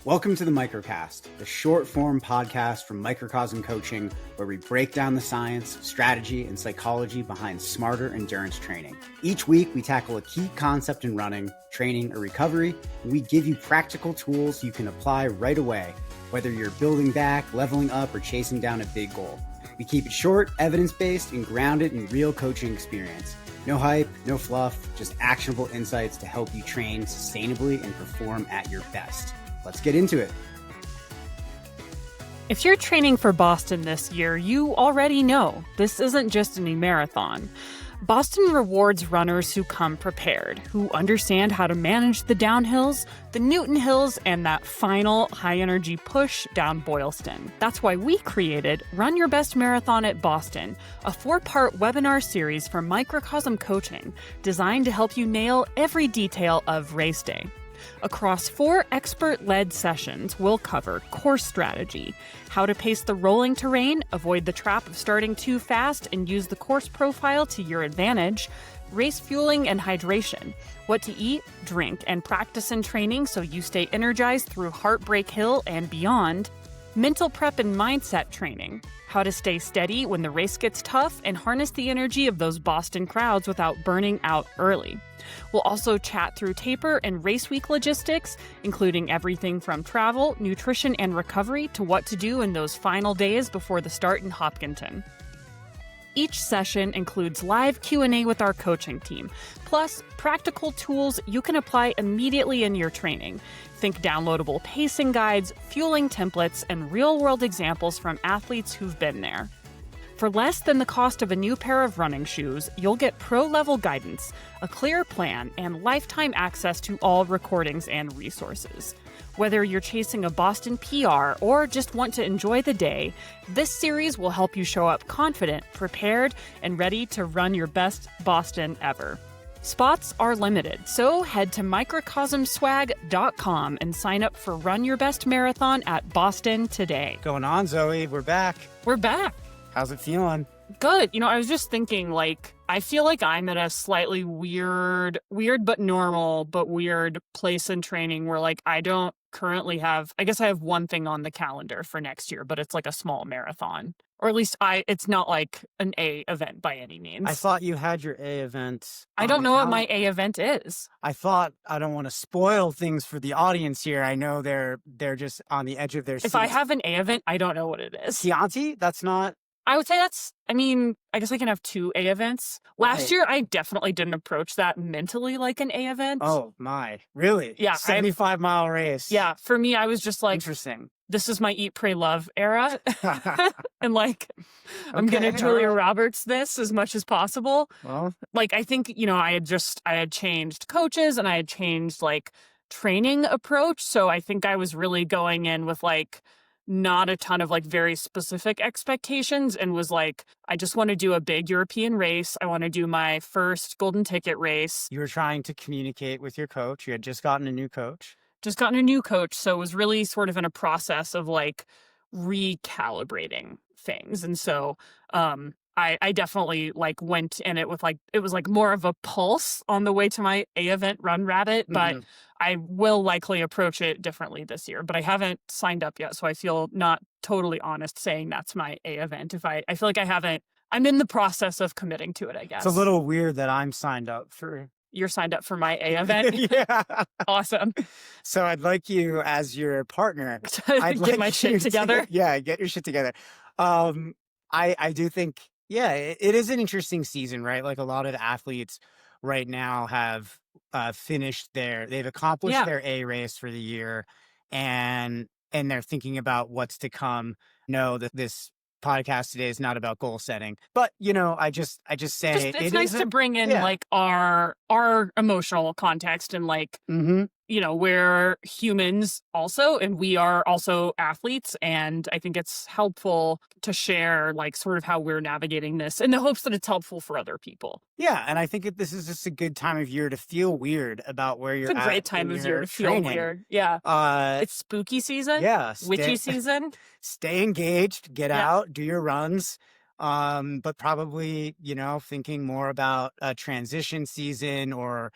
Welcome to the Microcast, the short-form podcast from Microcosm Coaching, where we break down the science, strategy, and psychology behind smarter endurance training. Each week, we tackle a key concept in running, training, or recovery, and we give you practical tools you can apply right away, whether you're building back, leveling up, or chasing down a big goal. We keep it short, evidence-based, and grounded in real coaching experience. No hype, no fluff, just actionable insights to help you train sustainably and perform at your best. Let's get into it. If you're training for Boston this year, you already know this isn't just any marathon. Boston rewards runners who come prepared, who understand how to manage the downhills, the Newton Hills, and that final high-energy push down Boylston. That's why we created Run Your Best Marathon at Boston, a 4-part webinar series from Microcosm Coaching designed to help you nail every detail of race day. Across 4 expert-led sessions, we'll cover course strategy, how to pace the rolling terrain, avoid the trap of starting too fast, and use the course profile to your advantage, race fueling and hydration, what to eat, drink, and practice in training so you stay energized through Heartbreak Hill and beyond, mental prep and mindset training, how to stay steady when the race gets tough and harness the energy of those Boston crowds without burning out early. We'll also chat through taper and race week logistics, including everything from travel, nutrition, and recovery to what to do in those final days before the start in Hopkinton. Each session includes live Q&A with our coaching team, plus practical tools you can apply immediately in your training. Think downloadable pacing guides, fueling templates, and real-world examples from athletes who've been there. For less than the cost of a new pair of running shoes, you'll get pro-level guidance, a clear plan, and lifetime access to all recordings and resources. Whether you're chasing a Boston PR or just want to enjoy the day, this series will help you show up confident, prepared, and ready to run your best Boston ever. Spots are limited, so head to microcosmswag.com and sign up for Run Your Best Marathon at Boston today. Going on, Zoe? We're back. We're back. How's it feeling? Good. I was just thinking, I feel like I'm at a slightly weird but normal, but weird place in training where, I don't currently have, I guess I have one thing on the calendar for next year, but it's like a small marathon. Or at least it's not like an A event by any means. I thought you had your A event. I don't know what my A event is. I don't want to spoil things for the audience here. I know they're just on the edge of their seat. If I have an A event, I don't know what it is. Chianti? That's not... I would say I guess I can have 2 A events. Last year, I definitely didn't approach that mentally like an A event. Oh, my. Really? Yeah. 75-mile race. Yeah. For me, I was just Interesting. This is my eat, pray, love era. And I'm going to Julia Roberts this as much as possible. Well, I think, I had changed coaches and I had changed training approach. So I think I was really going in with not a ton of very specific expectations and was I just want to do a big European race. I want to do my first golden ticket race. You were trying to communicate with your coach. You had just gotten a new coach. So it was really sort of in a process of recalibrating things. And so I definitely went in it with it was more of a pulse on the way to my A event Run Rabbit, but I will likely approach it differently this year, but I haven't signed up yet. So I feel not totally honest saying that's my A event. I feel like I'm in the process of committing to it, I guess. It's a little weird that I'm signed up for. You're signed up for my A event? Yeah. Awesome. So I'd like you as your partner. I'd get my shit together. Get your shit together. I do think, it is an interesting season, right? A lot of athletes right now have they've accomplished their A race for the year, and they're thinking about what's to come. No, that this podcast today is not about goal setting, but I just say it's nice to bring in our emotional context and we're humans also, and we are also athletes, and I think it's helpful to share sort of how we're navigating this in the hopes that it's helpful for other people. Yeah, and I think this is just a good time of year to feel weird about where you're at. It's a great time of year to feel weird. Yeah. It's spooky season. Yeah. Witchy season. Stay engaged, get out, do your runs. But probably, thinking more about a transition season or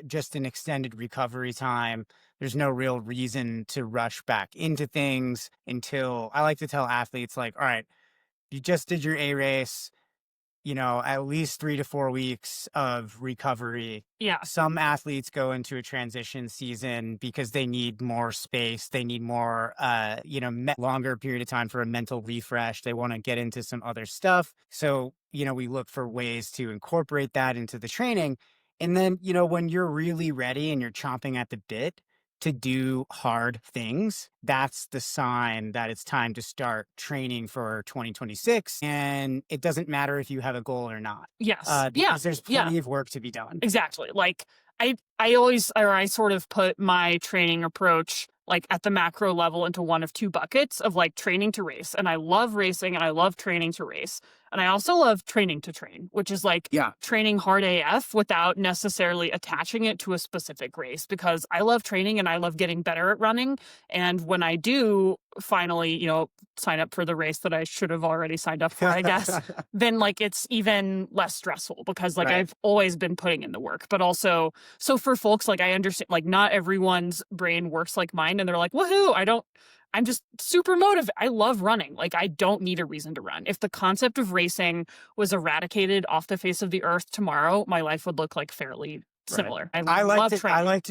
just an extended recovery time. there's no real reason to rush back into things until I like to tell athletes like, all right, you just did your A race, at least 3 to 4 weeks of recovery. Yeah. Some athletes go into a transition season because they need more space. They need more, longer period of time for a mental refresh. They want to get into some other stuff. So, we look for ways to incorporate that into the training. And then, when you're really ready and you're chomping at the bit to do hard things, that's the sign that it's time to start training for 2026. And it doesn't matter if you have a goal or not. Yes. Because there's plenty of work to be done. Exactly. Like I sort of put my training approach like at the macro level into one of two buckets of like training to race. And I love racing and I love training to race. And I also love training to train, which is like training hard AF without necessarily attaching it to a specific race, because I love training and I love getting better at running. And when I do finally, sign up for the race that I should have already signed up for, I guess, then like it's even less stressful because like I've always been putting in the work. But also, so for folks, like I understand, like not everyone's brain works like mine and they're like, woohoo, I'm just super motivated. I love running. Like I don't need a reason to run. If the concept of racing was eradicated off the face of the earth tomorrow, my life would look like fairly similar. I like to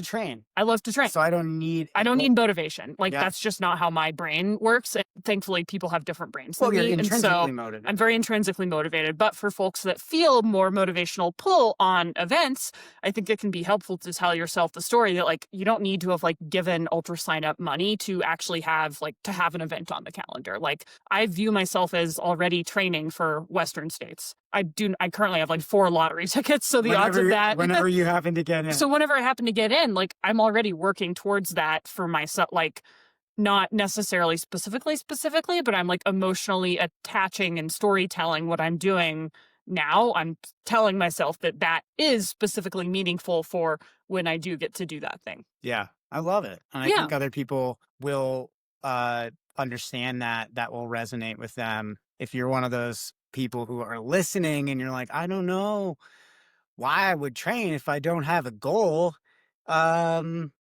train. I love to train. So I don't need motivation. Like that's just not how my brain works. And thankfully people have different brains than me. You're intrinsically motivated. I'm very intrinsically motivated. But for folks that feel more motivational pull on events, I think it can be helpful to tell yourself the story that like you don't need to have like given ultra sign up money to actually have an event on the calendar. Like I view myself as already training for Western states. I currently have like 4 lottery tickets. So the odds of that. Whenever you happen to get in. So whenever I happen to get in, like I'm already working towards that for myself, like not necessarily specifically, but I'm like emotionally attaching and storytelling what I'm doing now. I'm telling myself that is specifically meaningful for when I do get to do that thing. Yeah, I love it. And I think other people will understand that will resonate with them. If you're one of those people who are listening and you're like, I don't know why I would train if I don't have a goal.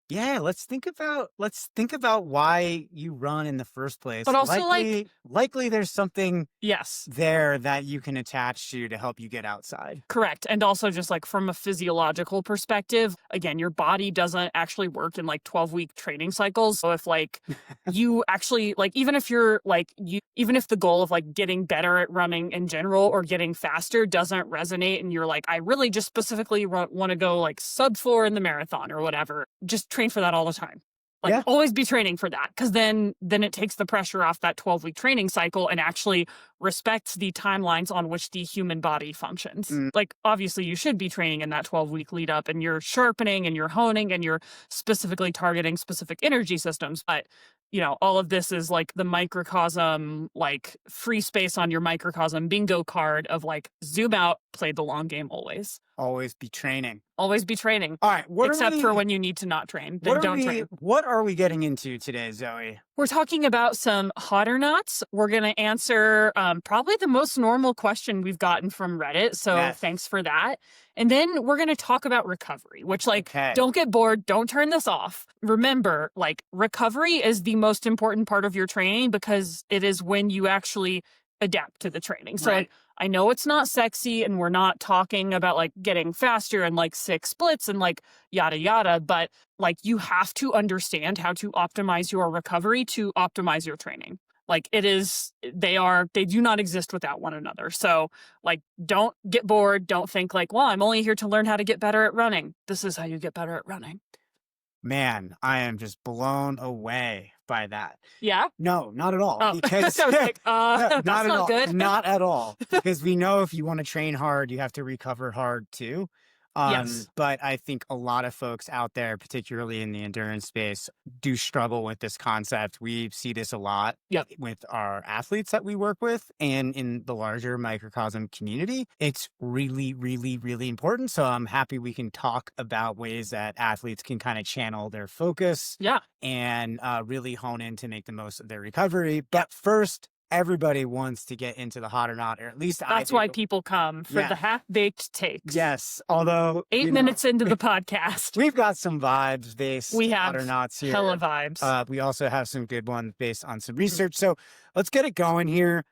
Let's think about why you run in the first place. But also likely there's something yes there that you can attach to help you get outside. Correct. And also just like from a physiological perspective, again, your body doesn't actually work in like 12-week training cycles. So if like you actually like, even if the goal of like getting better at running in general or getting faster doesn't resonate and you're like, I really just specifically want to go like sub 4 in the marathon or whatever, just train for that all the time. Like always be training for that, because then it takes the pressure off that 12-week training cycle and actually respects the timelines on which the human body functions. Like obviously you should be training in that 12-week lead up and you're sharpening and you're honing and you're specifically targeting specific energy systems. But all of this is like the microcosm, like free space on your microcosm bingo card of like zoom out, play the long game always. Always be training. Always be training. All right. Except for when you need to not train. Then don't train. What are we getting into today, Zoe? We're talking about some hot or nots. We're going to answer probably the most normal question we've gotten from Reddit. So thanks for that. And then we're going to talk about recovery, which don't get bored. Don't turn this off. Remember, like recovery is the most important part of your training because it is when you actually adapt to the training. So I know it's not sexy and we're not talking about like getting faster and like 6 splits and like yada yada, but like you have to understand how to optimize your recovery to optimize your training. Like they do not exist without one another. So like don't get bored. Don't think like, well, I'm only here to learn how to get better at running. This is how you get better at running. Man, I am just blown away by that. Yeah? No, not at all. Oh. Because I was like, that's not good. Not at all. Because we know if you want to train hard, you have to recover hard too. Yes. But I think a lot of folks out there, particularly in the endurance space, do struggle with this concept. We see this a lot with our athletes that we work with and in the larger microcosm community. It's really, really, really important. So I'm happy we can talk about ways that athletes can kind of channel their focus and really hone in to make the most of their recovery. But first, everybody wants to get into the hot or not, or at least That's why people come for the half-baked takes. Yes, although 8 minutes into the podcast, we've got some vibes based we have hot or nots here. hella vibes. We also have some good ones based on some research. So let's get it going here.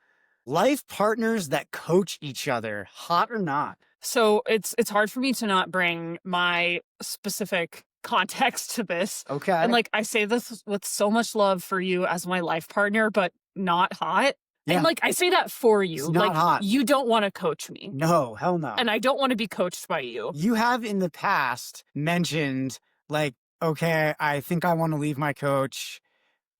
Life partners that coach each other, hot or not. So it's hard for me to not bring my specific context to this. Okay. And like I say this with so much love for you as my life partner, but not hot. Yeah. And like I say that for you. It's not like hot. You don't want to coach me. No, hell no. And I don't want to be coached by you. You have in the past mentioned like, okay, I think I want to leave my coach.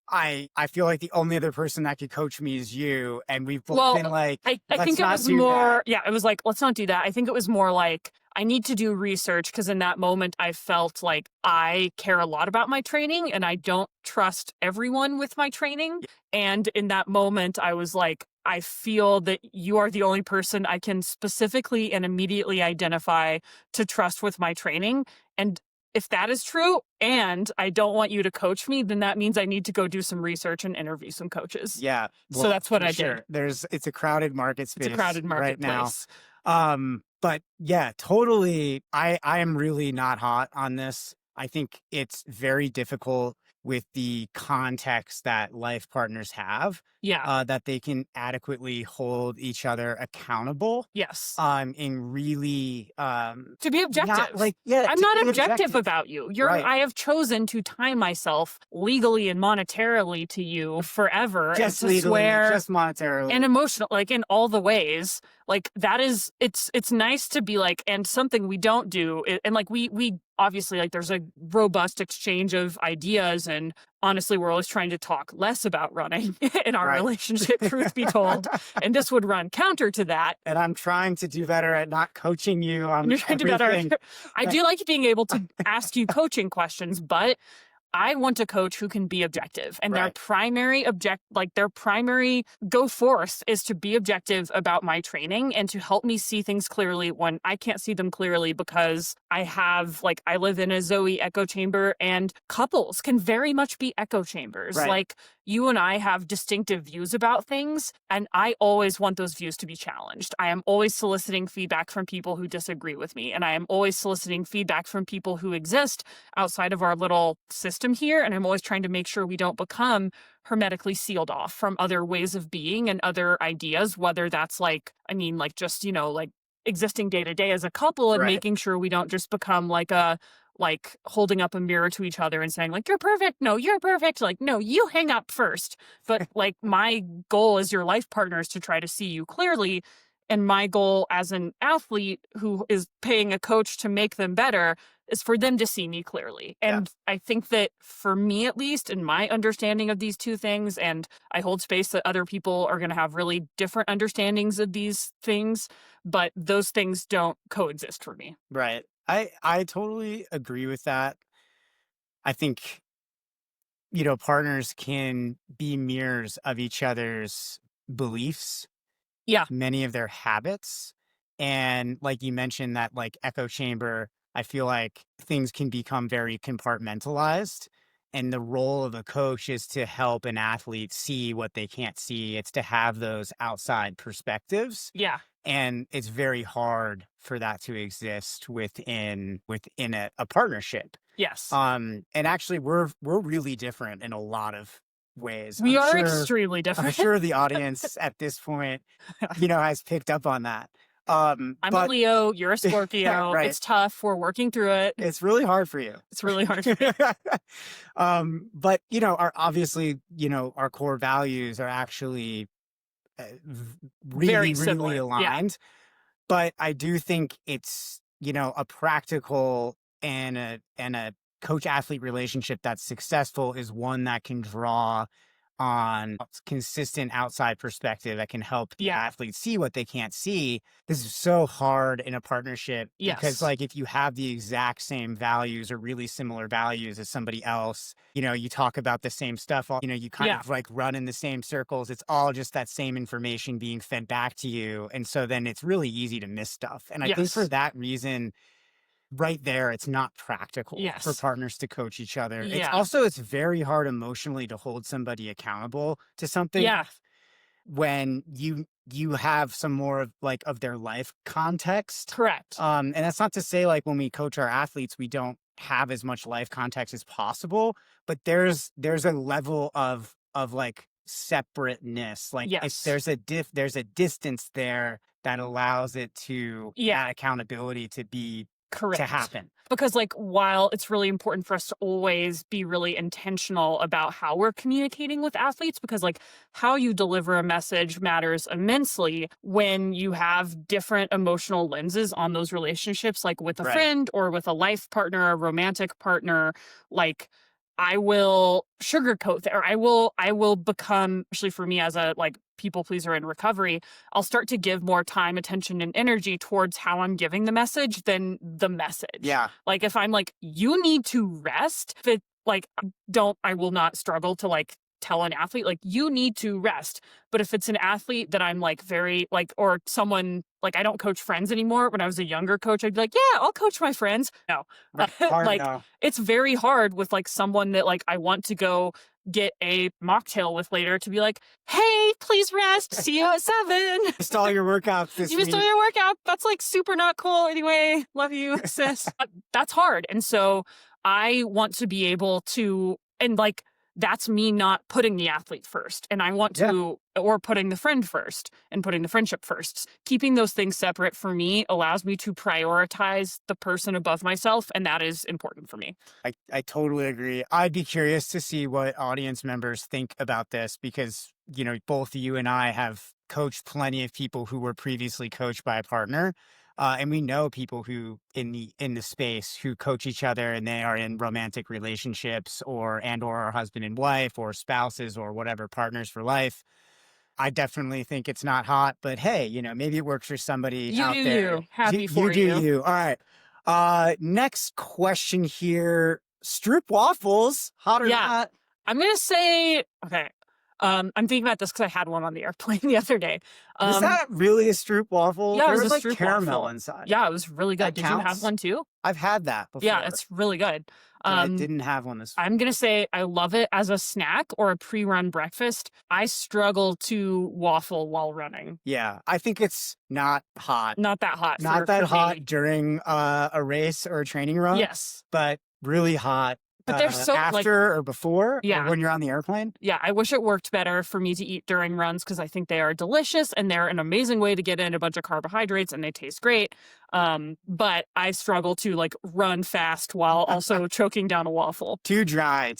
I feel like the only other person that could coach me is you. And we've both been like, I think it was more, it was like, let's not do that. I think it was more like, I need to do research because in that moment I felt like I care a lot about my training and I don't trust everyone with my training. And in that moment I was like, I feel that you are the only person I can specifically and immediately identify to trust with my training. And if that is true and I don't want you to coach me, then that means I need to go do some research and interview some coaches. Yeah. Well, so that's what I did. It's a crowded market space. It's a crowded marketplace right now. But yeah, totally. I am really not hot on this. I think it's very difficult with the context that life partners have. Yeah. That they can adequately hold each other accountable. Yes. And really to be objective. I'm not objective about you. Right. I have chosen to tie myself legally and monetarily to you forever. Just and to legally, swear just monetarily. and emotional, like in all the ways. Like that is it's nice to be like, and something we don't do. And like we obviously like there's a robust exchange of ideas, and honestly, we're always trying to talk less about running in our relationship, truth be told. And this would run counter to that. And I'm trying to do better at not coaching you on You're trying to do better. I do like being able to ask you coaching questions, but I want a coach who can be objective, and their primary go forth is to be objective about my training and to help me see things clearly when I can't see them clearly because I live in a Zoë echo chamber, and couples can very much be echo chambers. Right. Like you and I have distinctive views about things, and I always want those views to be challenged. I am always soliciting feedback from people who disagree with me, and I am always soliciting feedback from people who exist outside of our little system here, and I'm always trying to make sure we don't become hermetically sealed off from other ways of being and other ideas, whether that's existing day to day as a couple, and making sure we don't just become like holding up a mirror to each other and saying like, you're perfect. No, you're perfect. Like, no, you hang up first. But like my goal as your life partner is to try to see you clearly. And my goal as an athlete who is paying a coach to make them better is for them to see me clearly. And I think that for me, at least in my understanding of these two things, and I hold space that other people are going to have really different understandings of these things, but those things don't coexist for me. Right. I totally agree with that. I think, partners can be mirrors of each other's beliefs. Yeah. Many of their habits. And like you mentioned that like echo chamber, I feel like things can become very compartmentalized. And the role of a coach is to help an athlete see what they can't see. It's to have those outside perspectives. Yeah. And it's very hard for that to exist within a partnership. Yes. And actually we're really different in a lot of ways. We are extremely different. I'm sure the audience at this point, has picked up on that. I'm a Leo, you're a Scorpio. Right. It's tough. We're working through it. It's really hard for you. It's really hard for me. But, our core values are actually really aligned. Yeah. But I do think it's, a practical and a coach-athlete relationship that's successful is one that can draw on consistent outside perspective that can help the athletes see what they can't see. This is so hard in a partnership because like if you have the exact same values or really similar values as somebody else, you talk about the same stuff, you kind of like run in the same circles. It's all just that same information being fed back to you. And so then it's really easy to miss stuff. And I think for that reason, right there, it's not practical for partners to coach each other. Yeah. It's very hard emotionally to hold somebody accountable to something. Yeah. when you have some more of like of their life context. Correct. And that's not to say like when we coach our athletes, we don't have as much life context as possible, but there's a level of like separateness. Like Yes. there's a distance there that allows it to that accountability to be correct to happen. Because like while it's really important for us to always be really intentional about how we're communicating with athletes, because like how you deliver a message matters immensely when you have different emotional lenses on those relationships, like with a friend or with a life partner, a romantic partner. Like I will sugarcoat that, or I will become, especially for me as a like people pleaser in recovery, I'll start to give more time, attention, and energy towards how I'm giving the message than the message. Yeah. Like if I'm like, you need to rest, if it, like I will not struggle to like tell an athlete like you need to rest. But if it's an athlete that I'm like very like, or someone like I don't coach friends anymore. When I was a younger coach, I'd be like, yeah, I'll coach my friends. No, like it's very hard with like someone that like I want to go get a mocktail with later to be like, hey, please rest. See you at 7. Missed all your workouts this week. You missed all your workout. That's like super not cool. Anyway, love you, sis. That's hard. And so I want to be able to, and like, that's me not putting the athlete first. And I want to, or putting the friend first and putting the friendship first. Keeping those things separate for me allows me to prioritize the person above myself. And that is important for me. I totally agree. I'd be curious to see what audience members think about this because, you know, both you and I have coached plenty of people who were previously coached by a partner. And we know people who in the space who coach each other and they are in romantic relationships or are husband and wife or spouses or whatever, partners for life. I definitely think it's not hot, but hey, you know, maybe it works for somebody out there. Happy for you. You do you. All right. Next question here. Stroop waffles, hot or not? I'm going to say, okay. I'm thinking about this because I had one on the airplane the other day. Is that really a Stroop waffle? Yeah, there it was a like Stroop caramel waffle. inside. Yeah, it was really good. Did you have one too? I've had that before. Yeah, it's really good. I didn't have one this week. I'm going to say I love it as a snack or a pre-run breakfast. I struggle to waffle while running. Yeah, I think it's not hot. Not that hot. Not that hot during a race or a training run. Yes. But really hot. But they're so after like, or before, yeah, or when you're on the airplane. Yeah, I wish it worked better for me to eat during runs because I think they are delicious and they're an amazing way to get in a bunch of carbohydrates and they taste great. But I struggle to like run fast while also choking down a waffle. Too dry.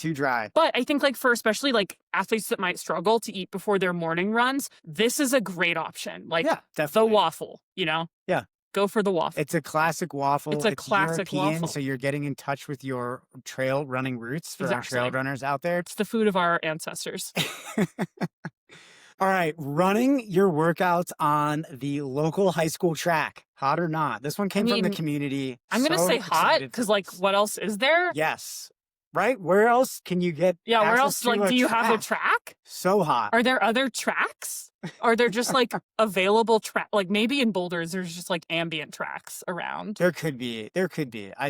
But I think like for especially like athletes that might struggle to eat before their morning runs, this is a great option. Like the waffle, you know? Yeah. Go for the waffle. It's a classic waffle. It's a classic European, waffle. So you're getting in touch with your trail running roots for our trail runners out there. It's the food of our ancestors. All right. Running your workouts on the local high school track. Hot or not? This one came from the community. I'm going to say hot because like what else is there? Yes. Right? Where else can you get where else? Like, do you have a track? So hot. Are there other tracks? Are there just like available track? Like maybe in Boulders, there's just like ambient tracks around. There could be. I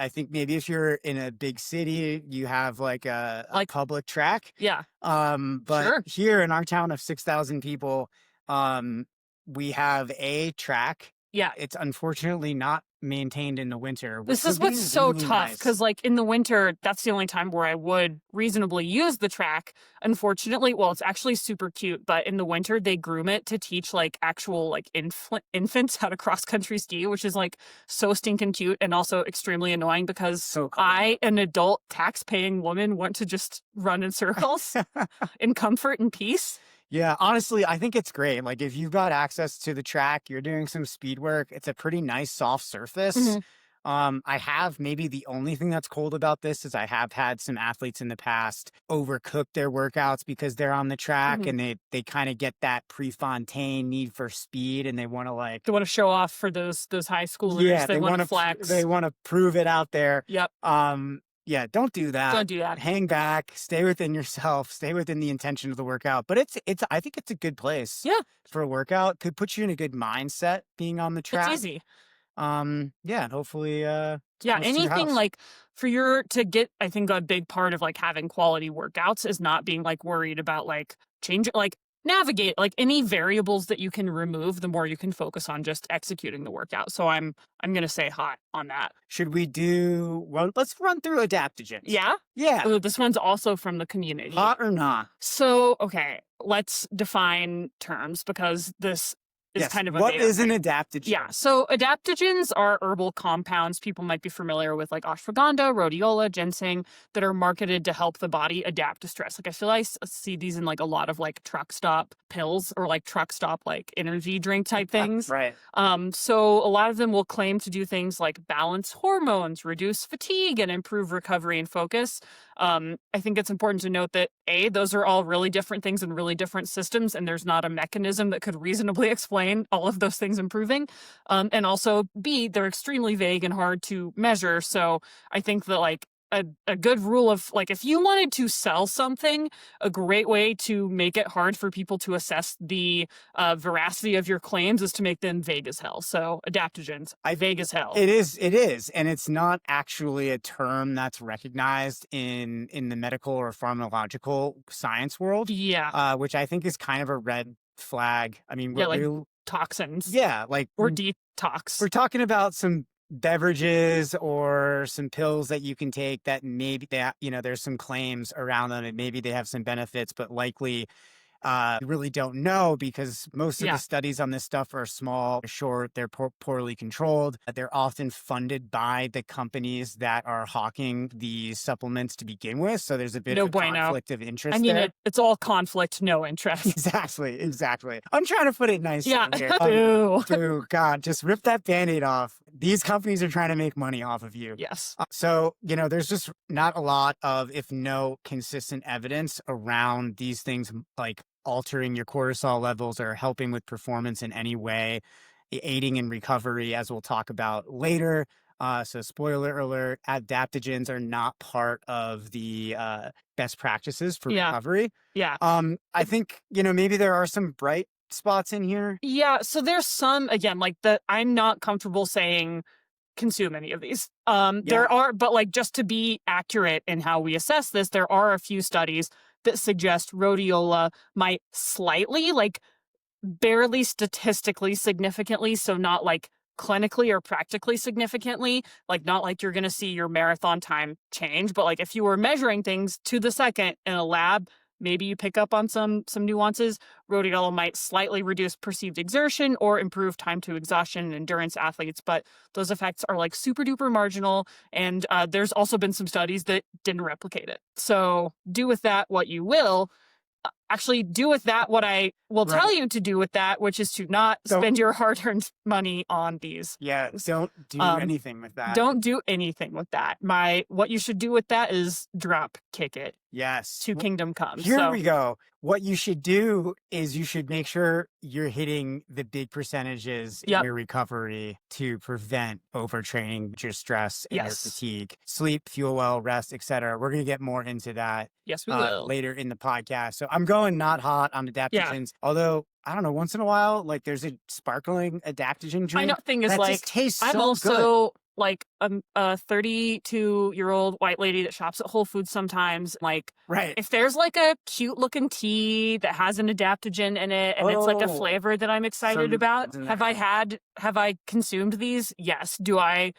think maybe if you're in a big city, you have like a public track. Yeah. But here in our town of 6,000 people, we have a track. Yeah. It's unfortunately not maintained in the winter. This is what's so tough because like in the winter, that's the only time where I would reasonably use the track. Unfortunately, well, it's actually super cute, but in the winter they groom it to teach like actual like infants how to cross country ski, which is like so stinking cute and also extremely annoying because I, an adult tax-paying woman, want to just run in circles in comfort and peace. Yeah, honestly, I think it's great. Like if you've got access to the track, you're doing some speed work, it's a pretty nice soft surface. Mm-hmm. I have maybe the only thing that's cold about this is I have had some athletes in the past overcook their workouts because they're on the track and they kind of get that Prefontaine need for speed and they want to show off for those high schoolers. Yeah, they want to flex. They want to prove it out there. Yep. Yeah, don't do that. Don't do that. Hang back, stay within yourself, stay within the intention of the workout. But I think it's a good place. Yeah. For a workout. Could put you in a good mindset being on the track. It's easy. Yeah, and hopefully anything like to get, I think a big part of like having quality workouts is not being like worried about like change. Like navigate like any variables that you can remove, the more you can focus on just executing the workout. So I'm going to say hot on that. Should we do, well, let's run through adaptogens. Yeah? Yeah. Oh, this one's also from the community. Hot or not? So, okay, let's define terms because this is kind of a what is an adaptogen? Yeah, so adaptogens are herbal compounds people might be familiar with, like ashwagandha, rhodiola, ginseng, that are marketed to help the body adapt to stress. Like I feel I see these in like a lot of like truck stop pills or like truck stop like energy drink type things. Right. So a lot of them will claim to do things like balance hormones, reduce fatigue, and improve recovery and focus. I think it's important to note that those are all really different things in really different systems, and there's not a mechanism that could reasonably explain all of those things improving. And also B, they're extremely vague and hard to measure. So I think that like a good rule of like, if you wanted to sell something, a great way to make it hard for people to assess the veracity of your claims is to make them vague as hell. So adaptogens, vague as hell. It is. And it's not actually a term that's recognized in the medical or pharmacological science world. Yeah. Which I think is kind of a red flag. I mean, toxins. Yeah. Like or detox. We're talking about some beverages or some pills that you can take that maybe there's some claims around them and maybe they have some benefits, but likely really don't know because most of the studies on this stuff are small, short, they're poorly controlled. They're often funded by the companies that are hawking these supplements to begin with. So there's a bit of conflict of interest. I mean, it's all conflict, no interest. Exactly. I'm trying to put it nice. Yeah. Here. God, just rip that Band-Aid off. These companies are trying to make money off of you. Yes. So, there's just not a lot of, if no consistent evidence around these things like altering your cortisol levels or helping with performance in any way, aiding in recovery, as we'll talk about later. So spoiler alert, adaptogens are not part of the best practices for recovery. Yeah. I think, maybe there are some bright spots in here. Yeah. So there's some, again, like I'm not comfortable saying consume any of these. There are, but like just to be accurate in how we assess this, there are a few studies that suggest rhodiola might slightly, like barely statistically significantly, so not like clinically or practically significantly, like not like you're going to see your marathon time change, but like if you were measuring things to the second in a lab, maybe you pick up on some nuances. Rhodiola might slightly reduce perceived exertion or improve time to exhaustion in endurance athletes, but those effects are like super duper marginal. And there's also been some studies that didn't replicate it. So do with that what you will. Actually, do with that what I will tell you to do with that, which is to not spend your hard-earned money on these. Yeah, don't do anything with that. Don't do anything with that. What you should do with that is drop kick it. Yes. To kingdom come. Here we go. What you should do is you should make sure you're hitting the big percentages in your recovery to prevent overtraining, your stress, and your fatigue. Sleep, fuel well, rest, etc. We're going to get more into that we will. Later in the podcast. So I'm going not hot on adaptogens. Although, I don't know, once in a while, like there's a sparkling adaptogen drink. I know, thing is that like, just tastes I'm so also good. Like a 32-year-old white lady that shops at Whole Foods sometimes. Like, if there's like a cute looking tea that has an adaptogen in it and it's like a flavor that I'm excited about, have I consumed these? Yes. Do I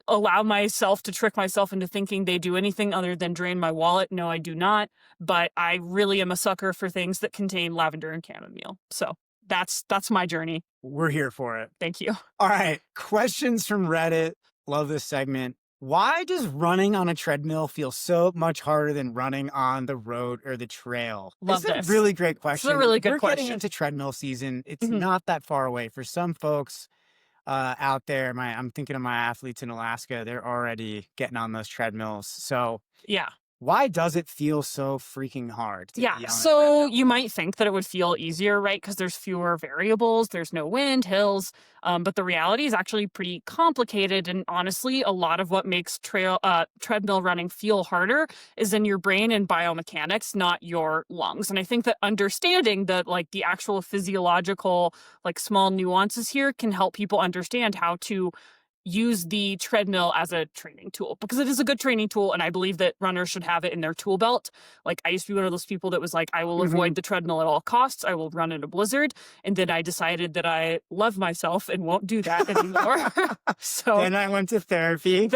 allow myself to trick myself into thinking they do anything other than drain my wallet? No, I do not. But I really am a sucker for things that contain lavender and chamomile. So that's my journey. We're here for it. Thank you. All right. Questions from Reddit. Love this segment. Why does running on a treadmill feel so much harder than running on the road or the trail? Love this. It's a really great question. It's a really good We're question. getting into treadmill season. It's not that far away. For some folks out there, I'm thinking of my athletes in Alaska. They're already getting on those treadmills. So yeah. Why does it feel so freaking hard? So you might think that it would feel easier, right? Because there's fewer variables, there's no wind, hills, but the reality is actually pretty complicated. And honestly, a lot of what makes treadmill running feel harder is in your brain and biomechanics, not your lungs. And I think that understanding that like the actual physiological, like small nuances here can help people understand how to use the treadmill as a training tool because it is a good training tool. And I believe that runners should have it in their tool belt. Like I used to be one of those people that was like, I will avoid the treadmill at all costs. I will run in a blizzard. And then I decided that I love myself and won't do that anymore. So then I went to therapy.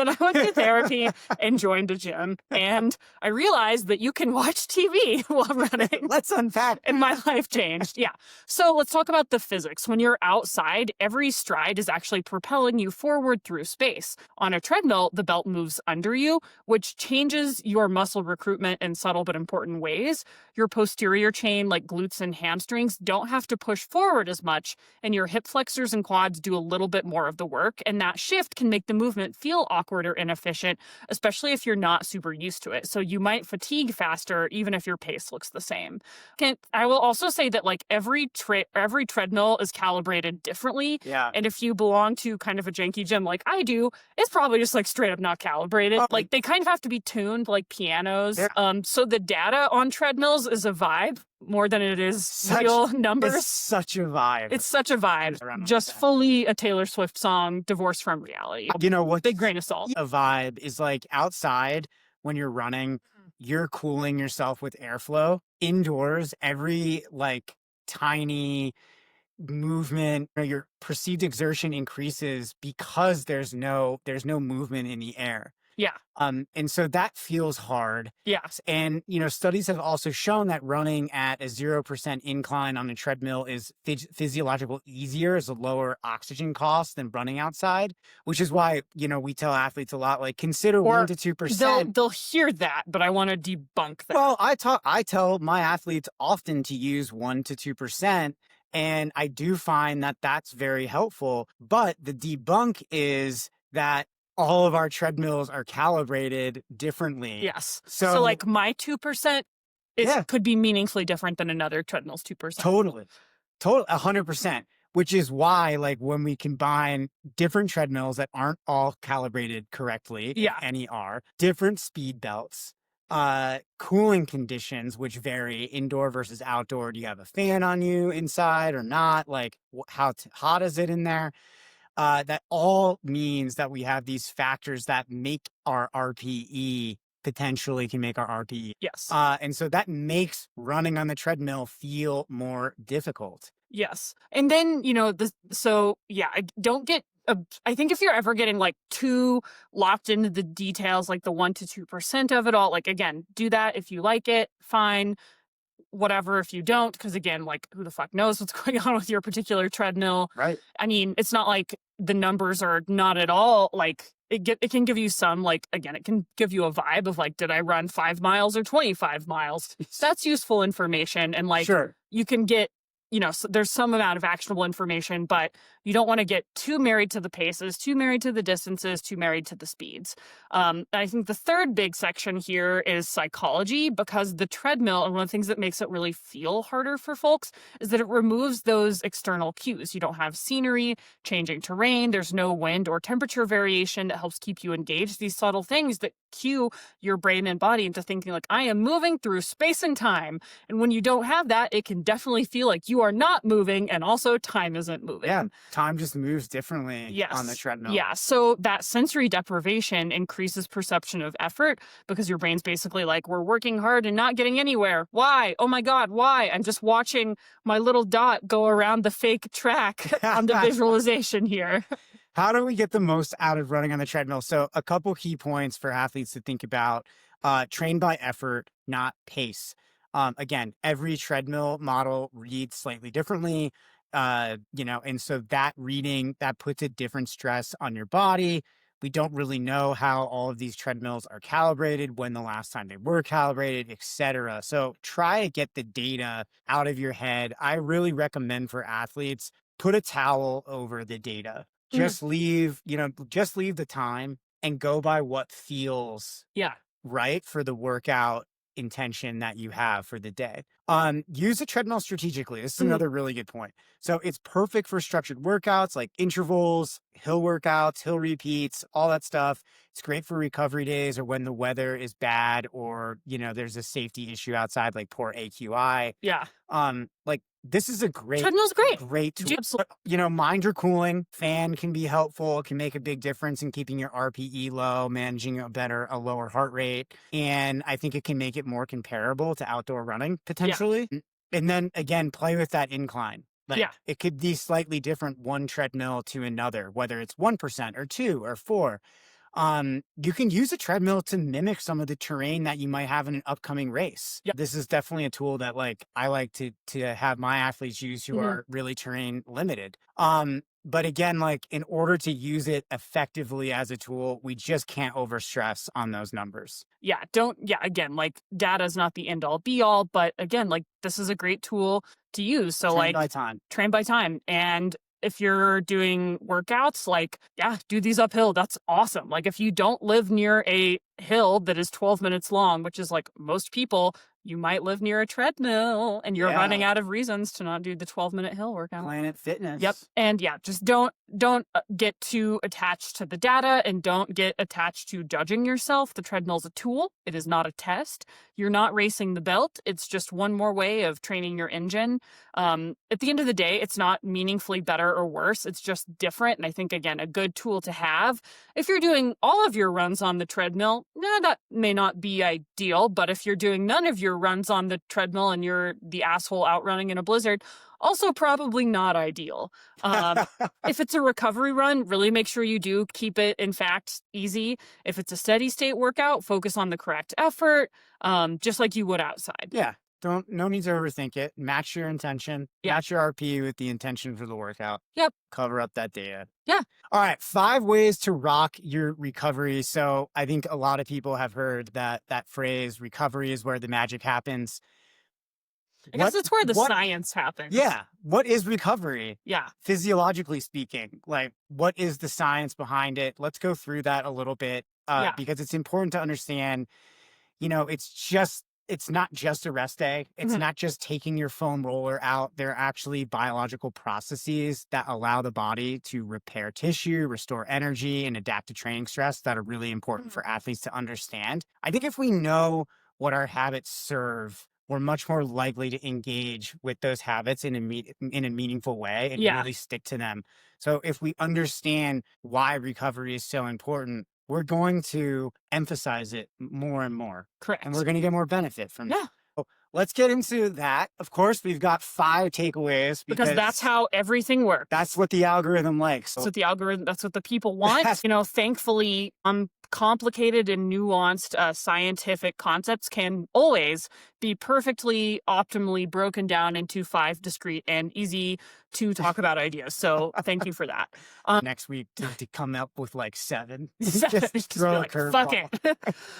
And joined a gym. And I realized that you can watch TV while running. Let's unpack. And my life changed. Yeah. So let's talk about the physics. When you're outside, every stride is actually propelling you forward through space. On a treadmill, the belt moves under you, which changes your muscle recruitment in subtle but important ways. Your posterior chain, like glutes and hamstrings, don't have to push forward as much, and your hip flexors and quads do a little bit more of the work. And that shift can make the movement feel awkward or inefficient, especially if you're not super used to it. So you might fatigue faster, even if your pace looks the same. I will also say that like every treadmill is calibrated differently. Yeah. And if you belong to kind of a janky gym like I do, it's probably just like straight up not calibrated. Like they kind of have to be tuned like pianos. Yeah. So the data on treadmills is a vibe more than it is real numbers. It's such a vibe. It's such a vibe. Just fully a Taylor Swift song divorced from reality. You know what? Big grain of salt. A vibe is like outside when you're running, you're cooling yourself with airflow. Indoors, every like tiny movement or your perceived exertion increases because there's no movement in the air. Yeah. And so that feels hard. Yes. And, you know, studies have also shown that running at a 0% incline on a treadmill is physiological easier as a lower oxygen cost than running outside, which is why, you know, we tell athletes a lot, like consider 1 to 2%. They'll hear that, but I want to debunk that. Well, I tell my athletes often to use 1 to 2%. And I do find that that's very helpful. But the debunk is that all of our treadmills are calibrated differently. Yes. So like my 2% could be meaningfully different than another treadmill's 2%. Totally. 100%. Which is why, like, when we combine different treadmills that aren't all calibrated correctly, if any are, different speed belts, cooling conditions, which vary indoor versus outdoor. Do you have a fan on you inside or not? Like, how hot is it in there? That all means that we have these factors that make our RPE potentially can make our RPE. Yes. And so that makes running on the treadmill feel more difficult. Yes. And then, you know, I think if you're ever getting like too locked into the details, like the 1 to 2% of it all, like, again, do that. If you like it, fine. Whatever if you don't, because again, like who the fuck knows what's going on with your particular treadmill. Right. I mean, it's not like the numbers are not at all like it can give you some, like, again, it can give you a vibe of like, did I run 5 miles or 25 miles? That's useful information. And like, you can get, you know, so there's some amount of actionable information, but you don't want to get too married to the paces, too married to the distances, too married to the speeds. I think the third big section here is psychology, because the treadmill, and one of the things that makes it really feel harder for folks is that it removes those external cues. You don't have scenery, changing terrain, there's no wind or temperature variation that helps keep you engaged. These subtle things that cue your brain and body into thinking like, I am moving through space and time. And when you don't have that, it can definitely feel like you are not moving, and also time isn't moving. Yeah, time just moves differently on the treadmill. Yeah, so that sensory deprivation increases perception of effort because your brain's basically like, we're working hard and not getting anywhere. Why? Oh my God, why? I'm just watching my little dot go around the fake track on the visualization here. How do we get the most out of running on the treadmill? So a couple key points for athletes to think about. Train by effort, not pace. Again, every treadmill model reads slightly differently, you know, and so that reading, that puts a different stress on your body. We don't really know how all of these treadmills are calibrated, when the last time they were calibrated, etc. So try to get the data out of your head. I really recommend for athletes, put a towel over the data. Just leave the time and go by what feels right for the workout intention that you have for the day. Use a treadmill strategically. This is another really good point. So it's perfect for structured workouts like intervals, hill workouts, hill repeats, all that stuff. It's great for recovery days or when the weather is bad or, you know, there's a safety issue outside, like poor AQI. Yeah. Like this is a Treadmill's great. Great tool. You know, mind your cooling. Fan can be helpful. It can make a big difference in keeping your RPE low, managing a lower heart rate. And I think it can make it more comparable to outdoor running potentially. Yeah. And then again, play with that incline. Like, it could be slightly different one treadmill to another, whether it's 1% or 2 or 4. You can use a treadmill to mimic some of the terrain that you might have in an upcoming race. Yep. This is definitely a tool that like I like to have my athletes use who are really terrain limited. But again, like in order to use it effectively as a tool, we just can't overstress on those numbers. Again, like data is not the end all be all, but again, like this is a great tool to use. So train by time. And if you're doing workouts, like, do these uphill. That's awesome. Like if you don't live near a hill that is 12 minutes long, which is like most people, you might live near a treadmill and you're running out of reasons to not do the 12-minute hill workout. Planet Fitness. Yep. And just don't get too attached to the data and don't get attached to judging yourself. The treadmill's a tool. It is not a test. You're not racing the belt. It's just one more way of training your engine. At the end of the day, it's not meaningfully better or worse. It's just different. And I think, again, a good tool to have. If you're doing all of your runs on the treadmill, that may not be ideal. But if you're doing none of your runs on the treadmill and you're the asshole out running in a blizzard, also probably not ideal. If it's a recovery run, really make sure you do keep it, in fact, easy. If it's a steady state workout, focus on the correct effort, just like you would outside. Yeah. No need to overthink it. Match your intention. Match your RP with the intention for the workout. Yep. Cover up that data. Yeah. All right. 5 ways to rock your recovery. So I think a lot of people have heard that phrase, recovery is where the magic happens. I guess it's where the science happens. Yeah. What is recovery? Yeah. Physiologically speaking, like what is the science behind it? Let's go through that a little bit because it's important to understand, you know, it's not just a rest day. It's not just taking your foam roller out. There are actually biological processes that allow the body to repair tissue, restore energy, and adapt to training stress that are really important for athletes to understand. I think if we know what our habits serve, we're much more likely to engage with those habits in a meaningful way and really stick to them. So if we understand why recovery is so important, we're going to emphasize it more and more. Correct. And we're going to get more benefit from it. So let's get into that. Of course, we've got 5 takeaways. Because that's how everything works. That's what the algorithm likes. That's what the people want. You know, thankfully, complicated and nuanced scientific concepts can always be perfectly optimally broken down into 5 discrete and easy to talk about ideas. So thank you for that. Next week to come up with like 7. Just throw a curveball. Fuck it.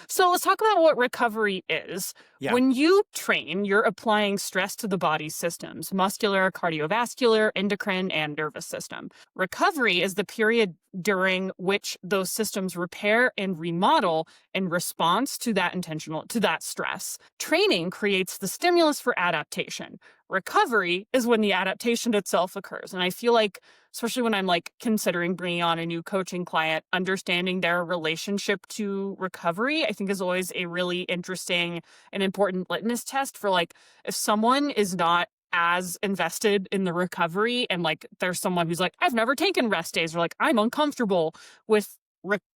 So let's talk about what recovery is. Yeah. When you train, you're applying stress to the body's systems: muscular, cardiovascular, endocrine, and nervous system. Recovery is the period during which those systems repair and remodel in response to that stress. Training creates the stimulus for adaptation. Recovery is when the adaptation itself occurs. And I feel like, especially when I'm like considering bringing on a new coaching client, understanding their relationship to recovery, I think is always a really interesting and important litmus test for like, if someone is not as invested in the recovery and like there's someone who's like, I've never taken rest days, or like, I'm uncomfortable with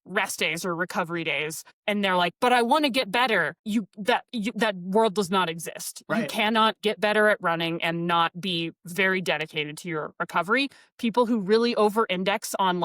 rest days or recovery days, and they're like, but I want to get better. That world does not exist. Right. You cannot get better at running and not be very dedicated to your recovery. People who really over-index on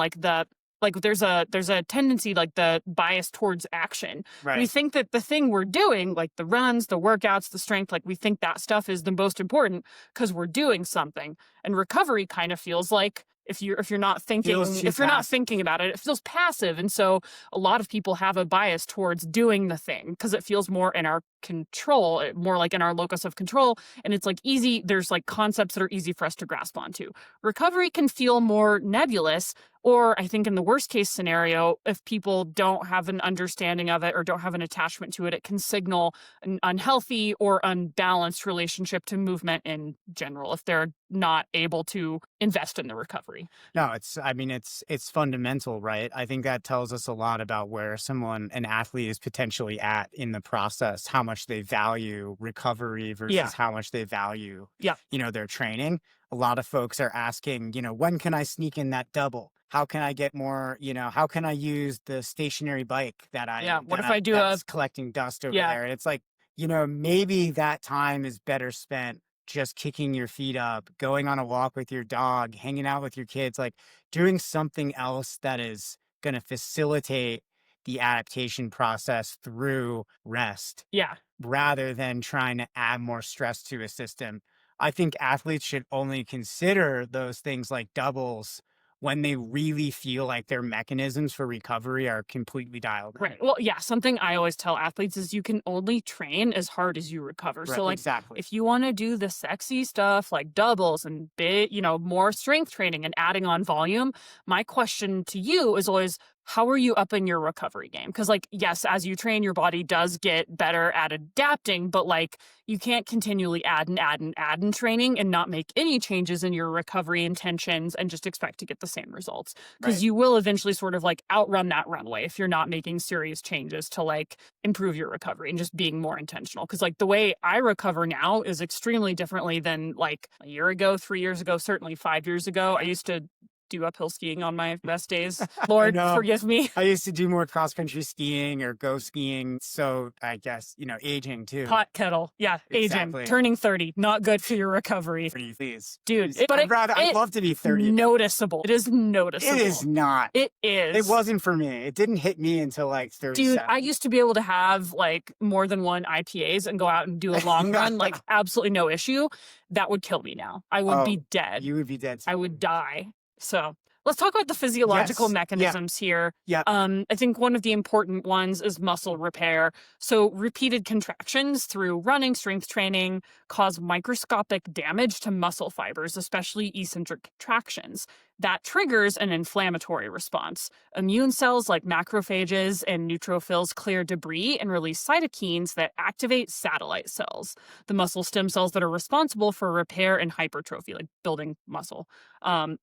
there's a tendency, like the bias towards action. Right. We think that the thing we're doing, like the runs, the workouts, the strength, like we think that stuff is the most important because we're doing something. And recovery kind of feels like, if you're not thinking about it, it feels passive. And so a lot of people have a bias towards doing the thing because it feels more in our control, more like in our locus of control. And it's like easy. There's like concepts that are easy for us to grasp onto. Recovery can feel more nebulous Or I think in the worst case scenario, if people don't have an understanding of it or don't have an attachment to it, it can signal an unhealthy or unbalanced relationship to movement in general if they're not able to invest in the recovery. No, it's fundamental, right? I think that tells us a lot about where an athlete is potentially at in the process, how much they value recovery versus how much they value, their training. A lot of folks are asking, when can I sneak in that double? How can I get more, how can I use the stationary bike what if I do that's collecting dust over there? And it's like, maybe that time is better spent just kicking your feet up, going on a walk with your dog, hanging out with your kids, like doing something else that is going to facilitate the adaptation process through rest. Yeah. Rather than trying to add more stress to a system. I think athletes should only consider those things like doubles when they really feel like their mechanisms for recovery are completely dialed in. Right. Well, yeah, something I always tell athletes is you can only train as hard as you recover. Right, so like exactly. if you want to do the sexy stuff like doubles and big, more strength training and adding on volume, my question to you is always, how are you upping your recovery game? Because like, yes, as you train, your body does get better at adapting, but like you can't continually add in training and not make any changes in your recovery intentions and just expect to get the same results. Because you will eventually sort of like outrun that runway if you're not making serious changes to like improve your recovery and just being more intentional. Because like the way I recover now is extremely differently than like a year ago, 3 years ago, certainly 5 years ago. I used to do uphill skiing on my best days. Lord, forgive me. I used to do more cross-country skiing or go skiing. So I guess, aging too. Pot kettle. Yeah, exactly. Aging. Turning 30. Not good for your recovery. Please. Dude. I'd love to be 30. Noticeable. It is noticeable. It is not. It is. It wasn't for me. It didn't hit me until like 37. Dude, I used to be able to have like more than one IPAs and go out and do a long run, like absolutely no issue. That would kill me now. I would be dead. You would be dead too. I would die. So let's talk about the physiological mechanisms here. Yeah. I think one of the important ones is muscle repair. So repeated contractions through running, strength training cause microscopic damage to muscle fibers, especially eccentric contractions. That triggers an inflammatory response. Immune cells like macrophages and neutrophils clear debris and release cytokines that activate satellite cells, the muscle stem cells that are responsible for repair and hypertrophy, like building muscle.